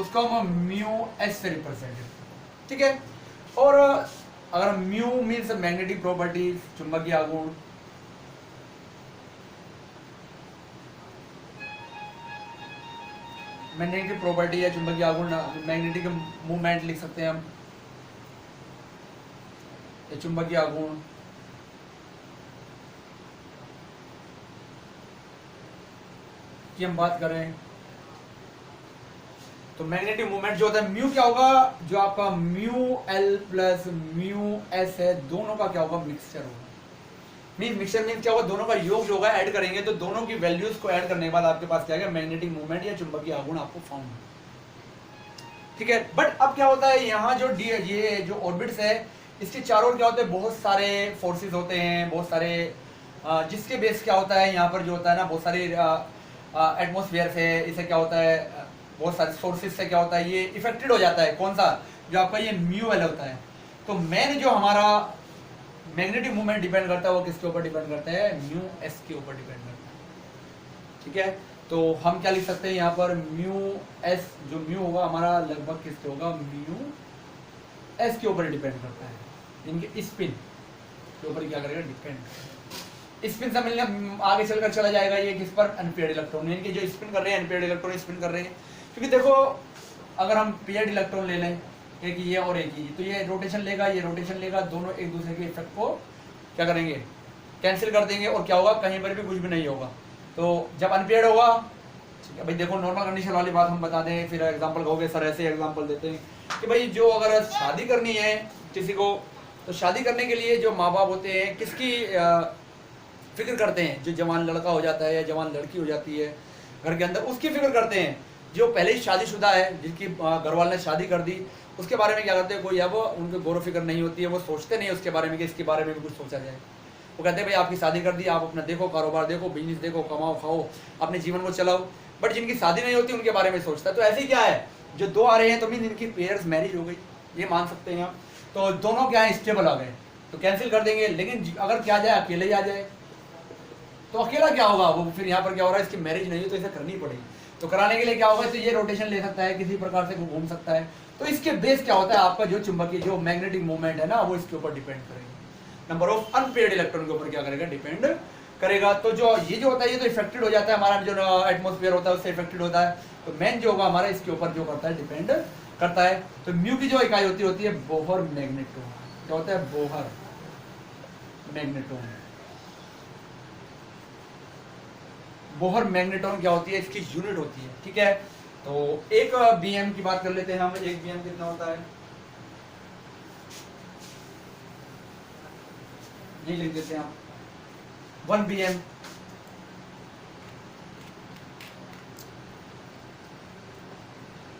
उसको हम म्यू एस से रिप्रेजेंटेड। ठीक है, और अगर म्यू मीन्स मैग्नेटिक प्रॉपर्टी, चुंबकीय आघूर्ण, मैग्नेटिक प्रॉपर्टी या चुंबकीय आघूर्ण, मैग्नेटिक मूवमेंट लिख सकते हैं हम, चुंबकीय आघूर्ण, की हम बात करें तो मैग्नेटिक मोमेंट जो होता है म्यू क्या होगा, जो आपका mu L plus mu S है, दोनों का क्या होगा, मिक्सचर होगा। मिक्सचर मीन क्या होगा, दोनों का योग जो होगा ऐड करेंगे तो दोनों की वैल्यूज को ऐड करने के बाद आपके पास क्या है, मैग्नेटिक मोमेंट या चुंबकीय आघूर्ण आपको फाउंड, ठीक है। बट अब क्या होता है, यहाँ जो ये जो ऑर्बिट्स है इसके चारों ओर क्या होते हैं, बहुत सारे फोर्सेस होते हैं, बहुत सारे जिसके बेस क्या होता है, यहाँ पर जो होता है ना, बहुत सारे एटमोसफियर से इसे क्या होता है, बहुत सारे सोर्सेस से क्या होता है, ये इफेक्टेड हो जाता है। कौन सा, जो आपका ये म्यू एल होता है। तो मेन जो हमारा मैग्नेटिक मूवमेंट डिपेंड करता है वो किसके ऊपर डिपेंड करता है, म्यू एस के ऊपर डिपेंड करता है, ठीक है। तो हम क्या लिख सकते हैं यहाँ पर, म्यू एस, जो म्यू होगा हमारा लगभग किसके होगा, म्यू एस के ऊपर डिपेंड करता है, इनके स्पिन के ऊपर क्या करेगा, डिपेंड। स्पिन से मिलने आगे चलकर चला जाएगा ये किस पर, अनपेयर्ड इलेक्ट्रॉन, इनके जो स्पिन कर रहे हैं अनपेयर्ड इलेक्ट्रॉन स्पिन कर रहे हैं। क्योंकि देखो अगर हम पेयर्ड इलेक्ट्रॉन ले लें, एक ये और एक ये, तो ये रोटेशन लेगा, ये रोटेशन लेगा, दोनों एक दूसरे के इफेक्ट को क्या करेंगे, कैंसिल कर देंगे, और क्या होगा, कहीं पर भी कुछ भी नहीं होगा। तो जब अनपेयर्ड होगा, ठीक है भाई, देखो नॉर्मल कंडीशन वाली बात हम बता दें, फिर एग्जांपल कहोगे सर ऐसे एग्जांपल देते हैं कि भाई जो अगर शादी करनी है किसी को, तो शादी करने के लिए जो माँ बाप होते हैं किसकी फिक्र करते हैं, जो जवान लड़का हो जाता है या जवान लड़की हो जाती है घर के अंदर, उसकी फिक्र करते हैं। जो पहले ही शादीशुदा है, जिनकी घर वाले ने शादी कर दी, उसके बारे में क्या करते हैं, कोई है वो उनको गौर फिक्र नहीं होती है, वो सोचते नहीं उसके बारे में कि इसके बारे में भी कुछ सोचा जाए। वो कहते हैं भाई आपकी शादी कर दी, आप अपना देखो, कारोबार देखो, बिजनेस देखो, कमाओ खाओ, अपने जीवन को चलाओ। बट जिनकी शादी नहीं होती उनके बारे में सोचता है। तो ऐसे ही क्या है, जो दो आ रहे हैं तो मीन इनकी पेयर्स मैरिज हो गई, ये मान सकते हैं आप। तो दोनों क्या है, स्टेबल आ गए, तो कैंसिल कर देंगे। लेकिन अगर क्या जाए, अकेले ही आ जाए, तो अकेला क्या होगा, वो फिर यहाँ पर क्या हो रहा है, इसकी मैरिज नहीं है तो इसे करनी पड़ेगी। तो कराने के लिए क्या होगा, तो ये रोटेशन ले सकता है, किसी प्रकार से घूम सकता है। तो इसके बेस क्या होता है, आपका जो चुंबकीय जो मैग्नेटिक मूवमेंट है ना, वो इसके ऊपर डिपेंड करेगा, नंबर ऑफ अनपेयर्ड इलेक्ट्रॉन के ऊपर क्या करेगा, डिपेंड करेगा। तो जो ये जो होता है, ये तो इफेक्टेड हो जाता है, हमारा जो एटमोस्फेयर होता है उससे इफेक्टेड होता है। तो मेन जो होगा हमारा इसके ऊपर जो करता है, डिपेंड करता है। तो म्यू की जो इकाई होती है बोहर मैग्नेटोन। क्या होता है, बोहर मैग्नेटोन। बोहर मैग्नेटोन क्या होती है, इसकी यूनिट होती है, ठीक है। तो एक बीएम की बात कर लेते हैं हम, एक बीएम कितना होता है, ये लिख देते हैं हम, 1 बीएम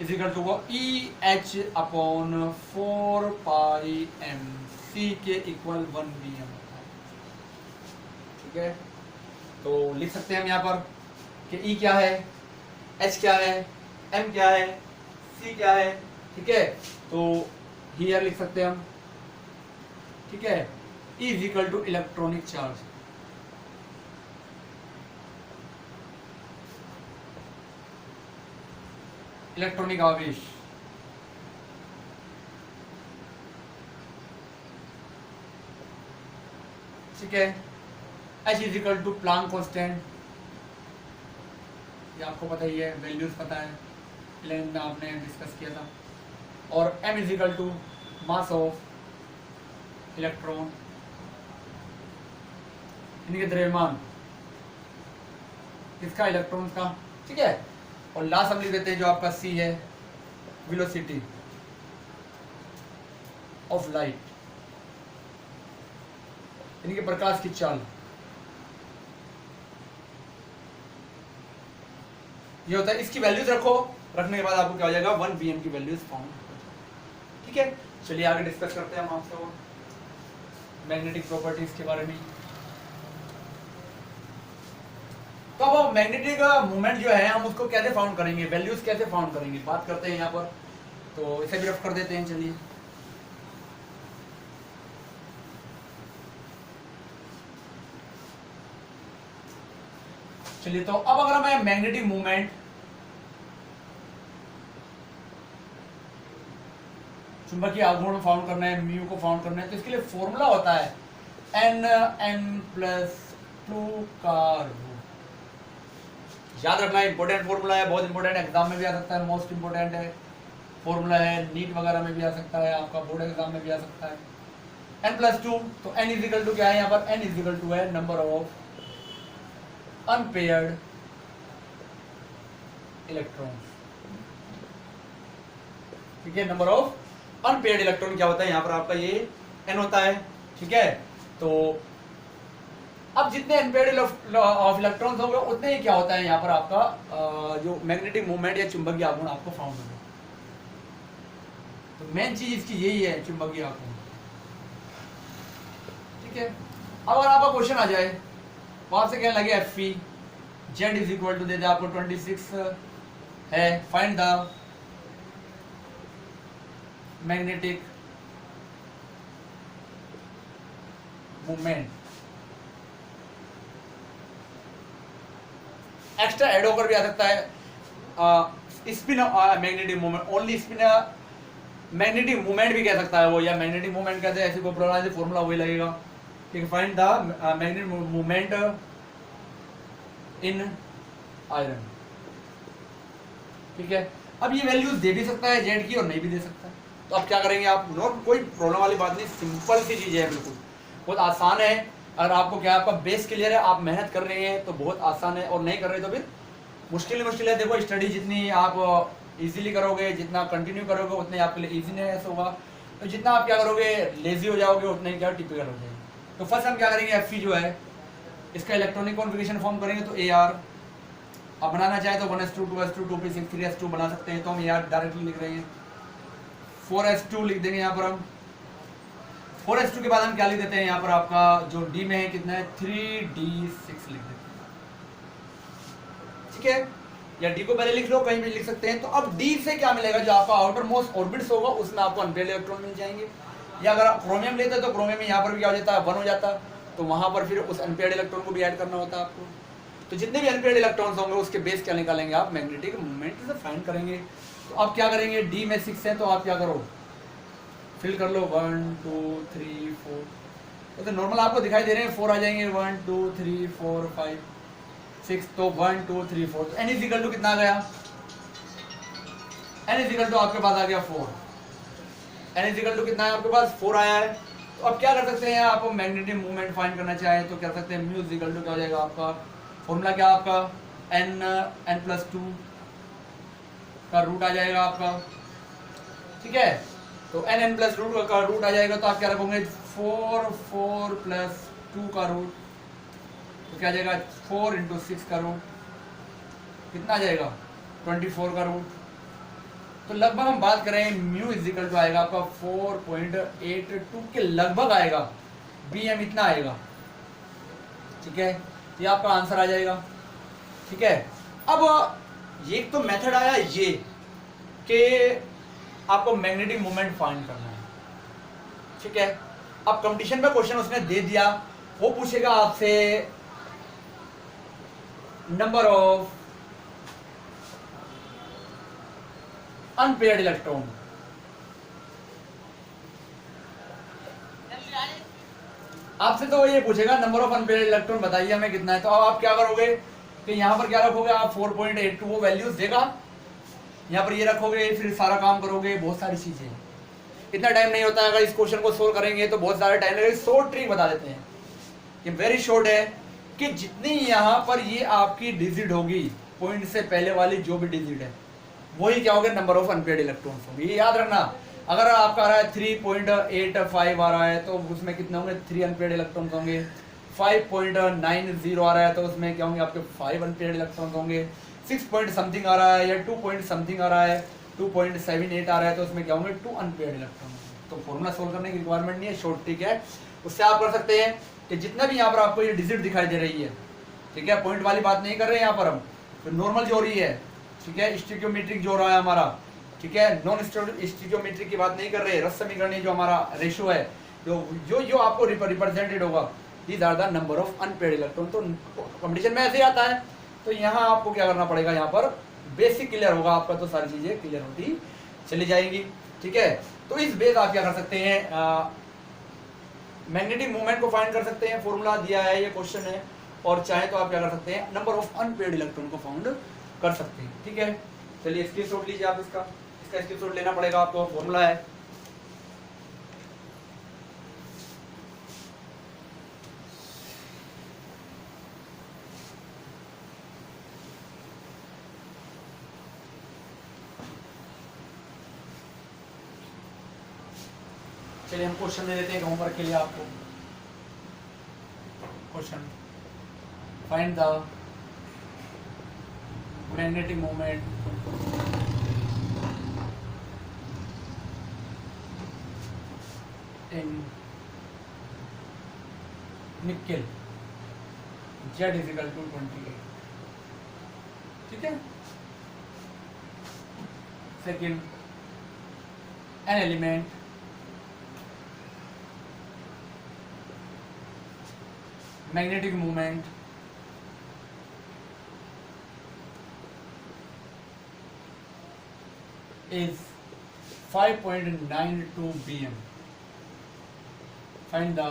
इज इक्वल टू वो EH अपॉन 4 पाई m, C के इक्वल 1 बीएम होता है, ठीक है। तो लिख सकते हैं हम यहाँ पर कि E क्या है, H क्या है, M क्या है, C क्या है, ठीक है। तो हियर लिख सकते हैं हम, ठीक है, E is equal to electronic charge, electronic आवेश, ठीक है। H is equal to Planck constant, ये आपको पता ही है, वैल्यूज पता है, 11 में आपने डिस्कस किया था। और M is equal to mass of electron, इनके द्रव्यमान किसका, इलेक्ट्रॉन का, ठीक है। और लास्ट हम लिख देते हैं जो आपका C है, वेलोसिटी ऑफ लाइट, इनके प्रकाश की चाल, ये होता है। इसकी वैल्यूज रखो, रखने के बाद आपको क्या हो जाएगा, 1 बीएम की वैल्यूज फाउंड, ठीक है। चलिए आगे डिस्कस करते हैं हम आपसे वो मैग्नेटिक प्रॉपर्टीज के बारे में। तो अब मैग्नेटिक मूवमेंट जो है हम उसको कैसे फाउंड करेंगे, वैल्यूज कैसे फाउंड करेंगे, बात करते हैं यहाँ पर। तो इसे भी रफ कर देते हैं, चलिए। चलिए तो अब अगर मैं मैग्नेटिक मूवमेंट चुंबकीय आघूर्ण फाउंड करना है, म्यू को फाउंड करना है, तो इसके लिए फॉर्मूला होता है Nm+2 का रूट। याद रखना है, इंपॉर्टेंट फॉर्मूला है, बहुत इंपॉर्टेंट, एग्जाम में भी आ सकता है, मोस्ट इंपॉर्टेंट है फॉर्मूला है, नीट वगैरह में भी आ सकता है, आपका बोर्ड एग्जाम में भी आ सकता है। N+2, तो N इज इक्वल टू क्या है यहाँ पर, N इज इक्वल टू है नंबर ऑफ अनपेयर्ड इलेक्ट्रॉन्स। ठीक है, नंबर ऑफ अनपेयर्ड इलेक्ट्रॉन क्या होता है यहाँ पर आपका ये n होता है। ठीक है, तो अब जितने अनपेयर्ड ऑफ इलेक्ट्रॉन्स होंगे उतने ही क्या होता है यहाँ पर आपका जो मैग्नेटिक मूवमेंट या चुंबकीय आघूर्ण आपको फाउंड होगा। तो मेन चीज इसकी यही है, चुंबकीय आघूर्ण। ठीक है, अब अगर आपका क्वेश्चन आ जाए तो आपसे कहने लगे F P Z is equal to दे दे आपको 26 है, find the magnetic movement. Extra add होकर भी आ सकता है spin magnetic movement, only spin magnetic movement भी कह सकता है वो, या मैग्नेटिक मूवमेंट कहते हैं, ऐसी कोई प्रॉब्लम फॉर्मूला वही लगेगा। ठीक है, find the magnetic movement in iron. ठीक है, अब ये वैल्यूज दे भी सकता है जेड की और नहीं भी दे सकता है, तो अब क्या करेंगे आप, नोट कोई प्रॉब्लम वाली बात नहीं, सिंपल सी चीज है, बिल्कुल बहुत आसान है। अगर आपको क्या आपका बेस क्लियर है, आप मेहनत कर रहे हैं तो बहुत आसान है, और नहीं कर रहे तो फिर मुश्किल है। देखो स्टडी जितनी आप इजीली करोगे, जितना कंटिन्यू करोगे उतने आपके लिए इजीनेस होगा, तो जितना आप क्या करोगे लेजी हो जाओगे उतना ही क्या टिपिकल हो जाएगा। तो फर्स्ट हम क्या करेंगे, एफ जो है इसका इलेक्ट्रॉनिक कॉन्फ़िगरेशन फॉर्म करेंगे, तो ए आर आप बनाना चाहे तो 1s2 2s2 2p6 3s2 बना सकते हैं, तो हम यार डायरेक्टली लिख रहे हैं 4s2 लिख देंगे यहाँ पर हम। 4s2 के बाद हम क्या लिख देते हैं यहाँ पर आपका जो डी में है कितना है 3d6 लिख देते हैं। ठीक है, या डी को पहले लिख लो, कहीं भी लिख सकते हैं। तो अब डी से क्या मिलेगा, जो आपका आउटर मोस्ट ऑर्बिट्स होगा उसमें आपको अनपेयर्ड इलेक्ट्रॉन मिल जाएंगे, या अगर आप क्रोमियम लेते तो क्रोमियम में यहाँ पर भी क्या हो जाता है 1 हो जाता, तो वहां पर फिर उस अनपेयर्ड इलेक्ट्रॉन को भी ऐड करना होता है आपको। तो जितने भी अनपेयर्ड इलेक्ट्रॉन्स होंगे उसके बेस क्या निकालेंगे आप, मैग्नेटिक मूवमेंट से फाइंड करेंगे। तो आप क्या करेंगे, डी में 6 है तो आप क्या करो फिल कर लो 1 2 3 4, तो नॉर्मल आपको दिखाई दे रहे हैं 4 आ जाएंगे, 1 2 3 4 5 6, तो 1 2 3 4, तो एन इज इक्वल टू कितना आ गया, एन इज इक्वल टू आपके पास आ गया 4, एन इज इक्वल टू कितना है आपके पास 4 आया है। तो अब क्या कर सकते हैं, आप मैग्नेटिक मूवमेंट फाइंड करना चाहे तो क्या कर सकते हैं, म्यू इज इक्वल टू क्या हो जाएगा आपका फॉर्मूला क्या आपका n+2 का रूट आ जाएगा आपका। ठीक है, तो n+रूट का रूट आ जाएगा, तो आप क्या रखोगे 4 4 + 2 का रूट, तो क्या आ जाएगा 4 × 6 का रूट, कितना आ जाएगा 24 का रूट। तो लगभग हम बात करें म्यू इज इक्वल टू आएगा आपका 4.82 के लगभग आएगा, bm इतना आएगा। ठीक है, ये आपका आंसर आ जाएगा। ठीक है, अब ये तो मेथड आया ये कि आपको मैग्नेटिक मूवमेंट फाइंड करना है। ठीक है, अब कंपटीशन में क्वेश्चन उसने दे दिया, वो पूछेगा आपसे नंबर ऑफ अनपेयर्ड इलेक्ट्रॉन। आपसे तो ये पूछेगा नंबर ऑफ अनपेयर्ड इलेक्ट्रॉन बताइए हमें कितना है, तो अब आप क्या करोगे कि यहाँ पर क्या रखोगे आप 4.82 वो वैल्यूज देगा, यहाँ पर ये रखोगे, फिर सारा काम करोगे, बहुत सारी चीजें, इतना टाइम नहीं होता है। अगर इस क्वेश्चन को सोल्व करेंगे तो बहुत सारा टाइम लगेगा। शॉर्ट ट्रिक बता देते हैं, ये वेरी शॉर्ट है कि जितनी यहाँ पर ये आपकी डिजिट होगी पॉइंट से पहले वाली जो भी डिजिट है वही क्या होगा नंबर ऑफ अनपेयर्ड इलेक्ट्रॉन्स होंगे। ये याद रखना, अगर आपका आ रहा है 3.85 आ रहा है तो उसमें कितने होंगे 3 अनपेयर्ड इलेक्ट्रॉन्स होंगे, 5.90 आ रहा है तो उसमें क्या होंगे आपके 5 अनपेयर्ड इलेक्ट्रॉन्स होंगे, 6 पॉइंट समथिंग आ रहा है या 2 पॉइंट समथिंग आ रहा है, 2.78 आ रहा है तो उसमें क्या होंगे 2 अनपेयर्ड इलेक्ट्रॉन। तो फॉर्मूला सोल्व करने की रिक्वायरमेंट नहीं है, शॉर्ट ट्रिक है, उससे आप कर सकते हैं कि जितना भी यहाँ पर आपको ये डिजिट दिखाई दे रही है, ठीक है, पॉइंट वाली बात नहीं कर रहे हैं यहाँ पर हम, तो नॉर्मल जो हो रही है, ठीक है, स्टिक्योमेट्रिक जो हो रहा है हमारा, ठीक है, नॉन स्टिक्योमेट्रिक की बात नहीं कर रहे, रस समीकरण जो हमारा रेशियो है, जो जो आपको रिप्रेजेंटेड होगा, these are the number of unpaired electron. तो कंपटीशन में ऐसे ही आता है, तो यहाँ आपको क्या करना पड़ेगा, यहाँ पर बेसिक क्लियर होगा आपका तो सारी चीजें क्लियर होती चली जाएंगी। ठीक है, तो इस बेस आप क्या कर सकते हैं, मैग्नेटिक मूवमेंट को फाइंड कर सकते हैं, फॉर्मूला दिया है, ये क्वेश्चन है, और चाहे तो आप क्या कर सकते हैं नंबर ऑफ अनपेयर्ड इलेक्ट्रॉन को फाउंड कर सकते हैं। ठीक है, चलिए स्क्रीनशॉट लीजिए आप, इसका स्क्रीनशॉट लेना पड़ेगा आपको, फॉर्मूला है चलिए हम क्वेश्चन दे देते हैं होमवर्क के लिए आपको। Question, find the magnetic moment in nickel Z = 28। ठीक है। Second, an element magnetic movement is 5.92 bm. Find the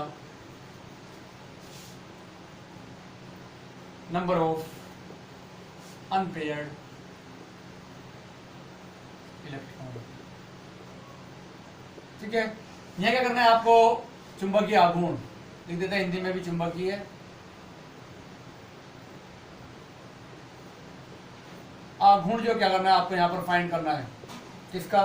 number of unpaired electron. ठीक है, यह क्या करना है आपको, चुंबकीय आघूर्ण लिख देते हैं, हिंदी में भी चुंबकीय आघूर्ण जो क्या करना है आपको यहाँ पर फाइंड करना है, किसका,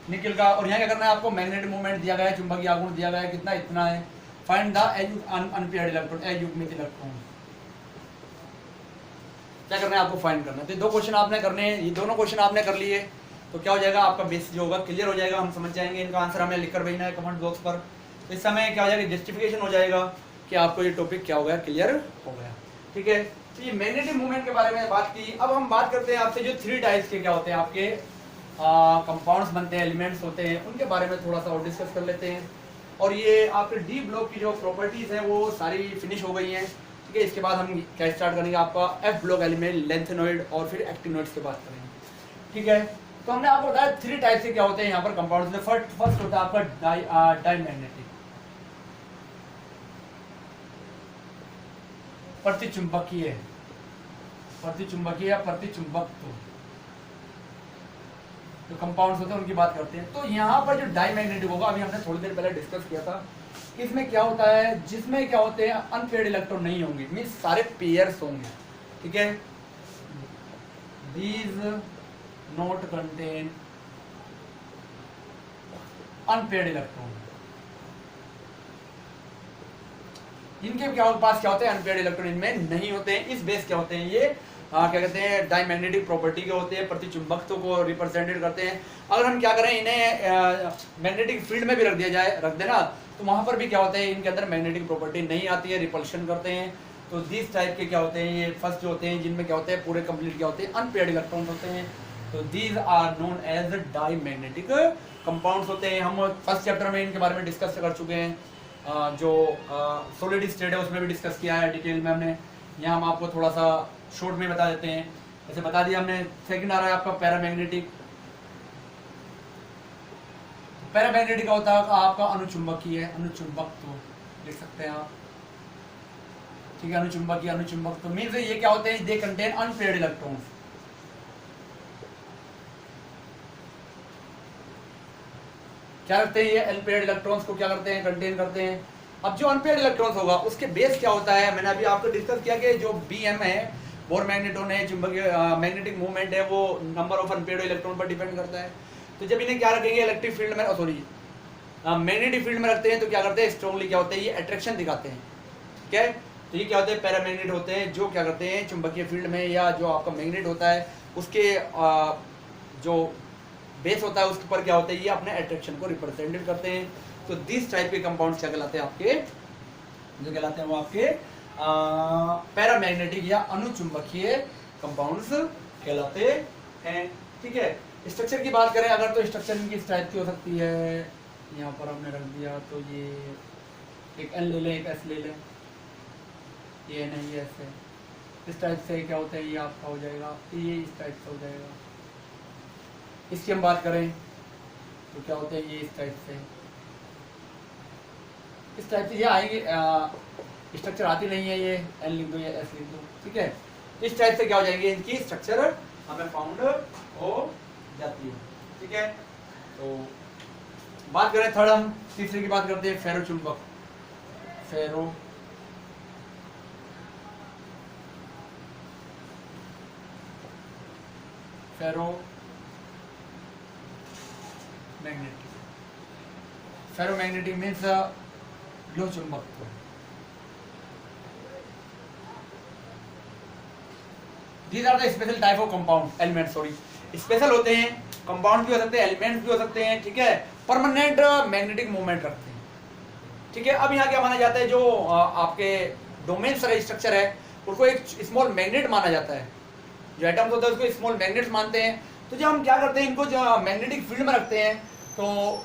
निकेल का। और यहाँ क्या करना है आपको, मैग्नेटिक मूवमेंट दिया गया है, चुंबकीय आघूर्ण दिया गया है, कितना, इतना है। फाइंड द अनपेयर्ड इलेक्ट्रॉन, अयुग्मित इलेक्ट्रॉन। क्या करना है आपको, फाइंड करना है। तो दो क्वेश्चन आपने करने हैं, ये दोनों क्वेश्चन आपने कर लिए तो क्या हो जाएगा, आपका बेस जो होगा क्लियर हो जाएगा, हम समझ जाएंगे। इनका आंसर हमें लिखकर भेजना है कमेंट बॉक्स पर। इस समय क्या हो जाएगा, जस्टिफिकेशन हो जाएगा कि आपको ये टॉपिक क्या हो गया, क्लियर हो गया। ठीक है, तो ये मैग्नेटिक मूवमेंट के बारे में बात की। अब हम बात करते हैं आपसे जो 3 टाइप्स के क्या होते हैं आपके कंपाउंड्स बनते हैं, एलिमेंट्स होते हैं, उनके बारे में थोड़ा सा और डिस्कस कर लेते हैं। और ये आपके डी ब्लॉक की जो प्रॉपर्टीज है वो सारी फिनिश हो गई हैं। ठीक है, इसके बाद हम क्या स्टार्ट करेंगे, आपका एफ ब्लॉक एलिमेंट, लेंथेनॉइड और फिर एक्टिनॉइड्स की बात करेंगे। ठीक है, तो हमने आपको बताया 3 टाइप से क्या होते हैं यहाँ पर कंपाउंड्स। फर्स्ट होता है आपका डाईमैग्नेटिक, प्रतिचुंबकीय, प्रतिचुंबकत्व जो कंपाउंड्स होते हैं उनकी बात करते हैं। तो यहाँ पर जो डाईमैग्नेटिक होगा, अभी हमने थोड़ी देर पहले डिस्कस किया था, इसमें क्या होता है, जिसमें क्या होते हैं अनपेयर्ड इलेक्ट्रॉन नहीं होंगे, मींस सारे पेयर्स होंगे। ठीक है, these not contain unpaired electron. इनके क्या पास क्या होते हैं, अनपेयर्ड इलेक्ट्रॉन इनमें नहीं होते हैं। इस बेस क्या होते हैं, ये क्या कहते हैं, डाईमैग्नेटिक प्रॉपर्टी के होते हैं, प्रतिचुंबकत्व को रिप्रेजेंटेड करते हैं। अगर हम क्या करें, इन्हें मैग्नेटिक फील्ड में भी रख देना, तो वहां पर भी क्या होते हैं, इनके अंदर मैग्नेटिक प्रॉपर्टी नहीं आती है, रिपल्शन करते हैं। तो दिस टाइप के क्या होते हैं, ये फर्स्ट जो होते हैं, जिनमें क्या होते हैं, पूरे कंप्लीट क्या होते हैं, अनपेयर्ड इलेक्ट्रॉन होते हैं। तो these are known as diamagnetic compounds होते हैं। हम फर्स्ट चैप्टर में इनके बारे में डिस्कस कर चुके हैं, जो सॉलिड स्टेट है उसमें भी डिस्कस किया है डिटेल में हमने। यहाँ हम आपको थोड़ा सा शॉर्ट में बता देते हैं, जैसे बता दिया हमने। सेकंड आ रहा है आपका पैरामैग्नेटिक। पैरामैग्नेटिक होता है आपका अनुचुंबकीय, अनुचुंबकत्व लिख सकते हैं आप। ठीक है, अनुचुंबकीय, अनुचुंबकत्व मींस ये क्या होते हैं, दे कंटेन अनपेयर्ड इलेक्ट्रॉन्स। क्या करते हैं, ये अनपेयर्ड इलेक्ट्रॉन्स को क्या करते हैं, कंटेन करते हैं। अब जो अनपेयर्ड इलेक्ट्रॉन्स होगा उसके बेस क्या होता है, मैंने अभी आपको डिस्कस किया कि जो बीएम है, बोर मैग्नेटोन है, चुंबकीय मैग्नेटिक मूवमेंट है, वो नंबर ऑफ अनपेयर्ड इलेक्ट्रॉन पर डिपेंड करता है। तो जब इन्हें क्या रखेंगे, इलेक्ट्रिक फील्ड में, सॉरी मैग्नेटिक फील्ड में रखते हैं, तो क्या करते हैं, स्ट्रांगली क्या होते हैं, ये अट्रैक्शन दिखाते हैं। ठीक है, तो ये क्या होते हैं, पैरामैग्नेट होते हैं, जो क्या करते हैं, चुंबकीय फील्ड में या जो आपका मैग्नेट होता है उसके जो बेस होता है उसके ऊपर क्या होता है, ये अपने अट्रैक्शन को रिप्रेजेंटेड करते हैं। तो दिस टाइप के कंपाउंड्स क्या कहलाते हैं आपके, जो कहलाते हैं वो आपके पैरामैग्नेटिक या अनुचुंबकीय कंपाउंड्स कहलाते हैं। ठीक है, स्ट्रक्चर की बात करें अगर, तो स्ट्रक्चर इनकी इस टाइप की हो सकती है। यहाँ पर हमने रख दिया, तो ये एक एन ले लें, एक एस ले लें, ये नहीं, ये ऐसे इस टाइप से क्या होता है, ये आपका हो जाएगा, ये इस टाइप से हो जाएगा। इसकी हम बात करें तो क्या होता है, ये इस टाइप से, इस टाइप से ये आएंगे। स्ट्रक्चर आती नहीं है, ये एन लिख दो या एस लिख दो। ठीक है, इस टाइप से क्या हो जाएंगे, इनकी स्ट्रक्चर हमें फाउंड हो जाती है। ठीक है, तो बात करें थर्ड, हम तीसरे की बात करते हैं, फेरोचुंबक। फेरो मैग्नेटिक। फेरोमैग्नेटिक मीन्स लोह चुंबकत्व। These are the special type of compound element, sorry special होते हैं, कंपाउंड भी हो सकते हैं, एलिमेंट्स भी हो सकते हैं, ठीक है, परमानेंट मैग्नेटिक मूवमेंट रखते हैं, ठीक है। अब यहाँ क्या माना जाता है, जो आपके डोमेन स्ट्रक्चर है उसको एक स्मॉल मैग्नेट माना जाता है, जो एटम्स होते हैं उसको स्मॉल मैग्नेट्स मानते हैं। तो जब हम क्या करते हैं, इनको जो मैग्नेटिक फील्ड में रखते हैं, तो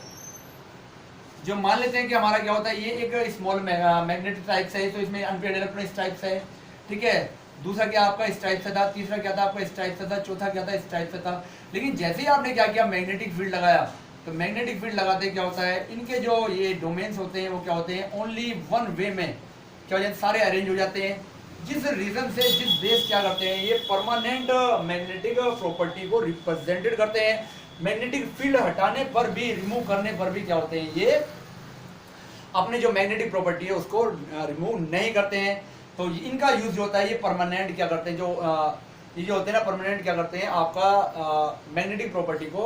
जो मान लेते हैं कि हमारा क्या होता है, ये एक स्मॉल मैग्नेटिक टाइप्स है, तो इसमें अनपेयर्ड इलेक्ट्रॉन टाइप्स है, ठीक है। दूसरा क्या आपका इस टाइप से था, तीसरा क्या था आपका इस टाइप से था, चौथा क्या था इस टाइप से था। लेकिन जैसे ही आपने क्या किया, मैग्नेटिक फील्ड लगाया, तो मैग्नेटिक फील्ड लगाते क्या होता है, इनके जो ये डोमेन्स होते हैं वो क्या होते हैं, ओनली वन वे में क्या हो जाते हैं, सारे अरेंज हो जाते हैं। जिस रीजन से जिस बेस क्या करते हैं, ये परमानेंट मैग्नेटिक प्रॉपर्टी को रिप्रेजेंटेड करते हैं। मैग्नेटिक फील्ड हटाने पर भी, रिमूव करने पर भी क्या होते हैं, ये अपने जो मैग्नेटिक प्रॉपर्टी है उसको रिमूव नहीं करते हैं। तो इनका यूज जो होता है, ये परमानेंट क्या करते हैं, ये जो होते हैं ना परमानेंट क्या करते हैं, आपका मैग्नेटिक प्रॉपर्टी को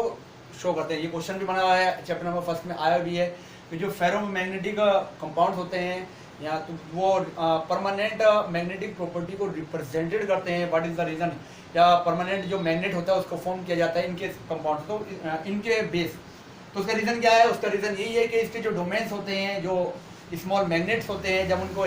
शो करते हैं। ये क्वेश्चन भी बना हुआ है, चैप्टर नंबर 1 में आया भी है कि जो फेरोमैग्नेटिक कंपाउंड्स होते हैं या तो वो परमानेंट मैग्नेटिक प्रॉपर्टी को रिप्रेजेंटेड करते हैं। व्हाट इज द रीजन, या परमानेंट जो मैग्नेट होता है उसको फॉर्म किया जाता है इनके कंपाउंड, तो इनके बेस। तो उसका रीजन क्या है, उसका रीजन यही है कि इसके जो डोमेन्स होते हैं, जो स्मॉल मैग्नेट्स होते हैं, जब उनको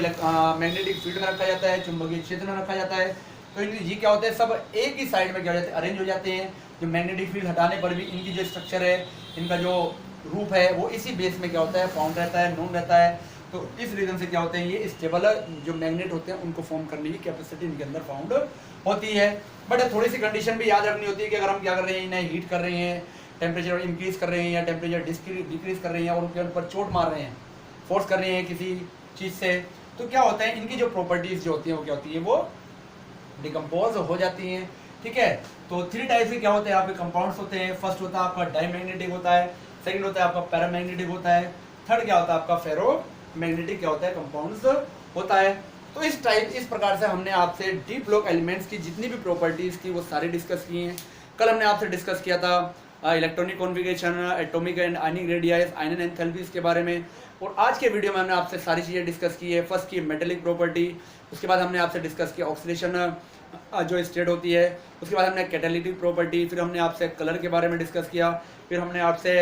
मैग्नेटिक फील्ड में रखा जाता है, चुंबकीय क्षेत्र में रखा जाता है, तो ये क्या होते हैं, सब एक ही साइड में क्या हो जाते हैं, अरेंज हो जाते हैं। जो मैग्नेटिक फील्ड हटाने पर भी इनकी जो स्ट्रक्चर है, इनका जो रूप है, वो इसी बेस में क्या होता है, फाउंड रहता है, नोन रहता है। तो इस रीजन से क्या होते हैं, ये स्टेबल जो मैग्नेट होते हैं उनको फॉर्म करने की कैपेसिटी इनके अंदर फाउंड होती है। बट थोड़ी सी कंडीशन भी याद रखनी होती है कि अगर हम क्या कर रहे हैं, इन्हें हीट कर रहे हैं, टेम्परेचर इंक्रीज कर रहे हैं या टेम्परेचर डिक्रीज कर रहे हैं और उनके ऊपर चोट मार रहे हैं, फोर्स कर रहे हैं किसी चीज़ से, तो क्या होता है, इनकी जो प्रॉपर्टीज जो होती हैं वो क्या होती है, वो डिकम्पोज हो जाती हैं, ठीक है। तो 3 टाइप के क्या होते हैं आपके कंपाउंड्स होते हैं। फर्स्ट होता है आपका डाईमैग्नेटिक होता है, सेकंड होता है आपका पैरामैग्नेटिक होता है, थर्ड क्या होता है आपका फेरोमैग्नेटिक क्या होता है, कंपाउंड्स होता है। तो इस प्रकार से हमने आपसे डी ब्लॉक एलिमेंट्स की जितनी भी प्रॉपर्टीज थी वो सारी डिस्कस की हैं। कल हमने आपसे डिस्कस किया था electronic configuration, atomic and ionic radius, आयनन एंथैल्पीज के बारे में। और आज के वीडियो में हमने आपसे सारी चीज़ें डिस्कस की है। फर्स्ट की मेटेलिक प्रॉपर्टी, उसके बाद हमने आपसे डिस्कस किया ऑक्सीडेशन जो स्टेट होती है, उसके बाद हमने कैटालिटिक प्रॉपर्टी, फिर हमने आपसे कलर के बारे में डिस्कस किया, फिर हमने आपसे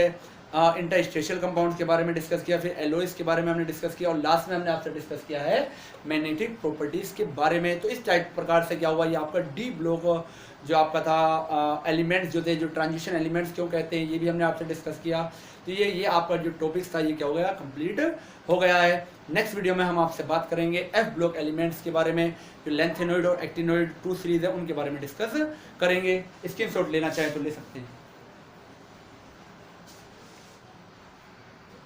इंटरस्टेशियल कंपाउंड्स के बारे में डिस्कस किया, फिर एलॉयज के बारे में हमने डिस्कस किया और लास्ट में हमने आपसे डिस्कस किया है मैग्नेटिक प्रॉपर्टीज़ के बारे में। तो इस टाइप प्रकार से क्या हुआ, ये आपका डी ब्लॉक जो आपका था एलिमेंट्स जो थे, जो ट्रांजिशन एलिमेंट्स क्यों कहते हैं, ये भी हमने आपसे डिस्कस किया। तो ये आपका जो टॉपिक्स था ये क्या हो गया, कंप्लीट हो गया है। नेक्स्ट वीडियो में हम आपसे बात करेंगे एफ ब्लॉक एलिमेंट्स के बारे में, जो लेंथेनॉइड और एक्टिनॉइड 2 सीरीज है उनके बारे में डिस्कस करेंगे। स्क्रीनशॉट लेना चाहें तो ले सकते हैं।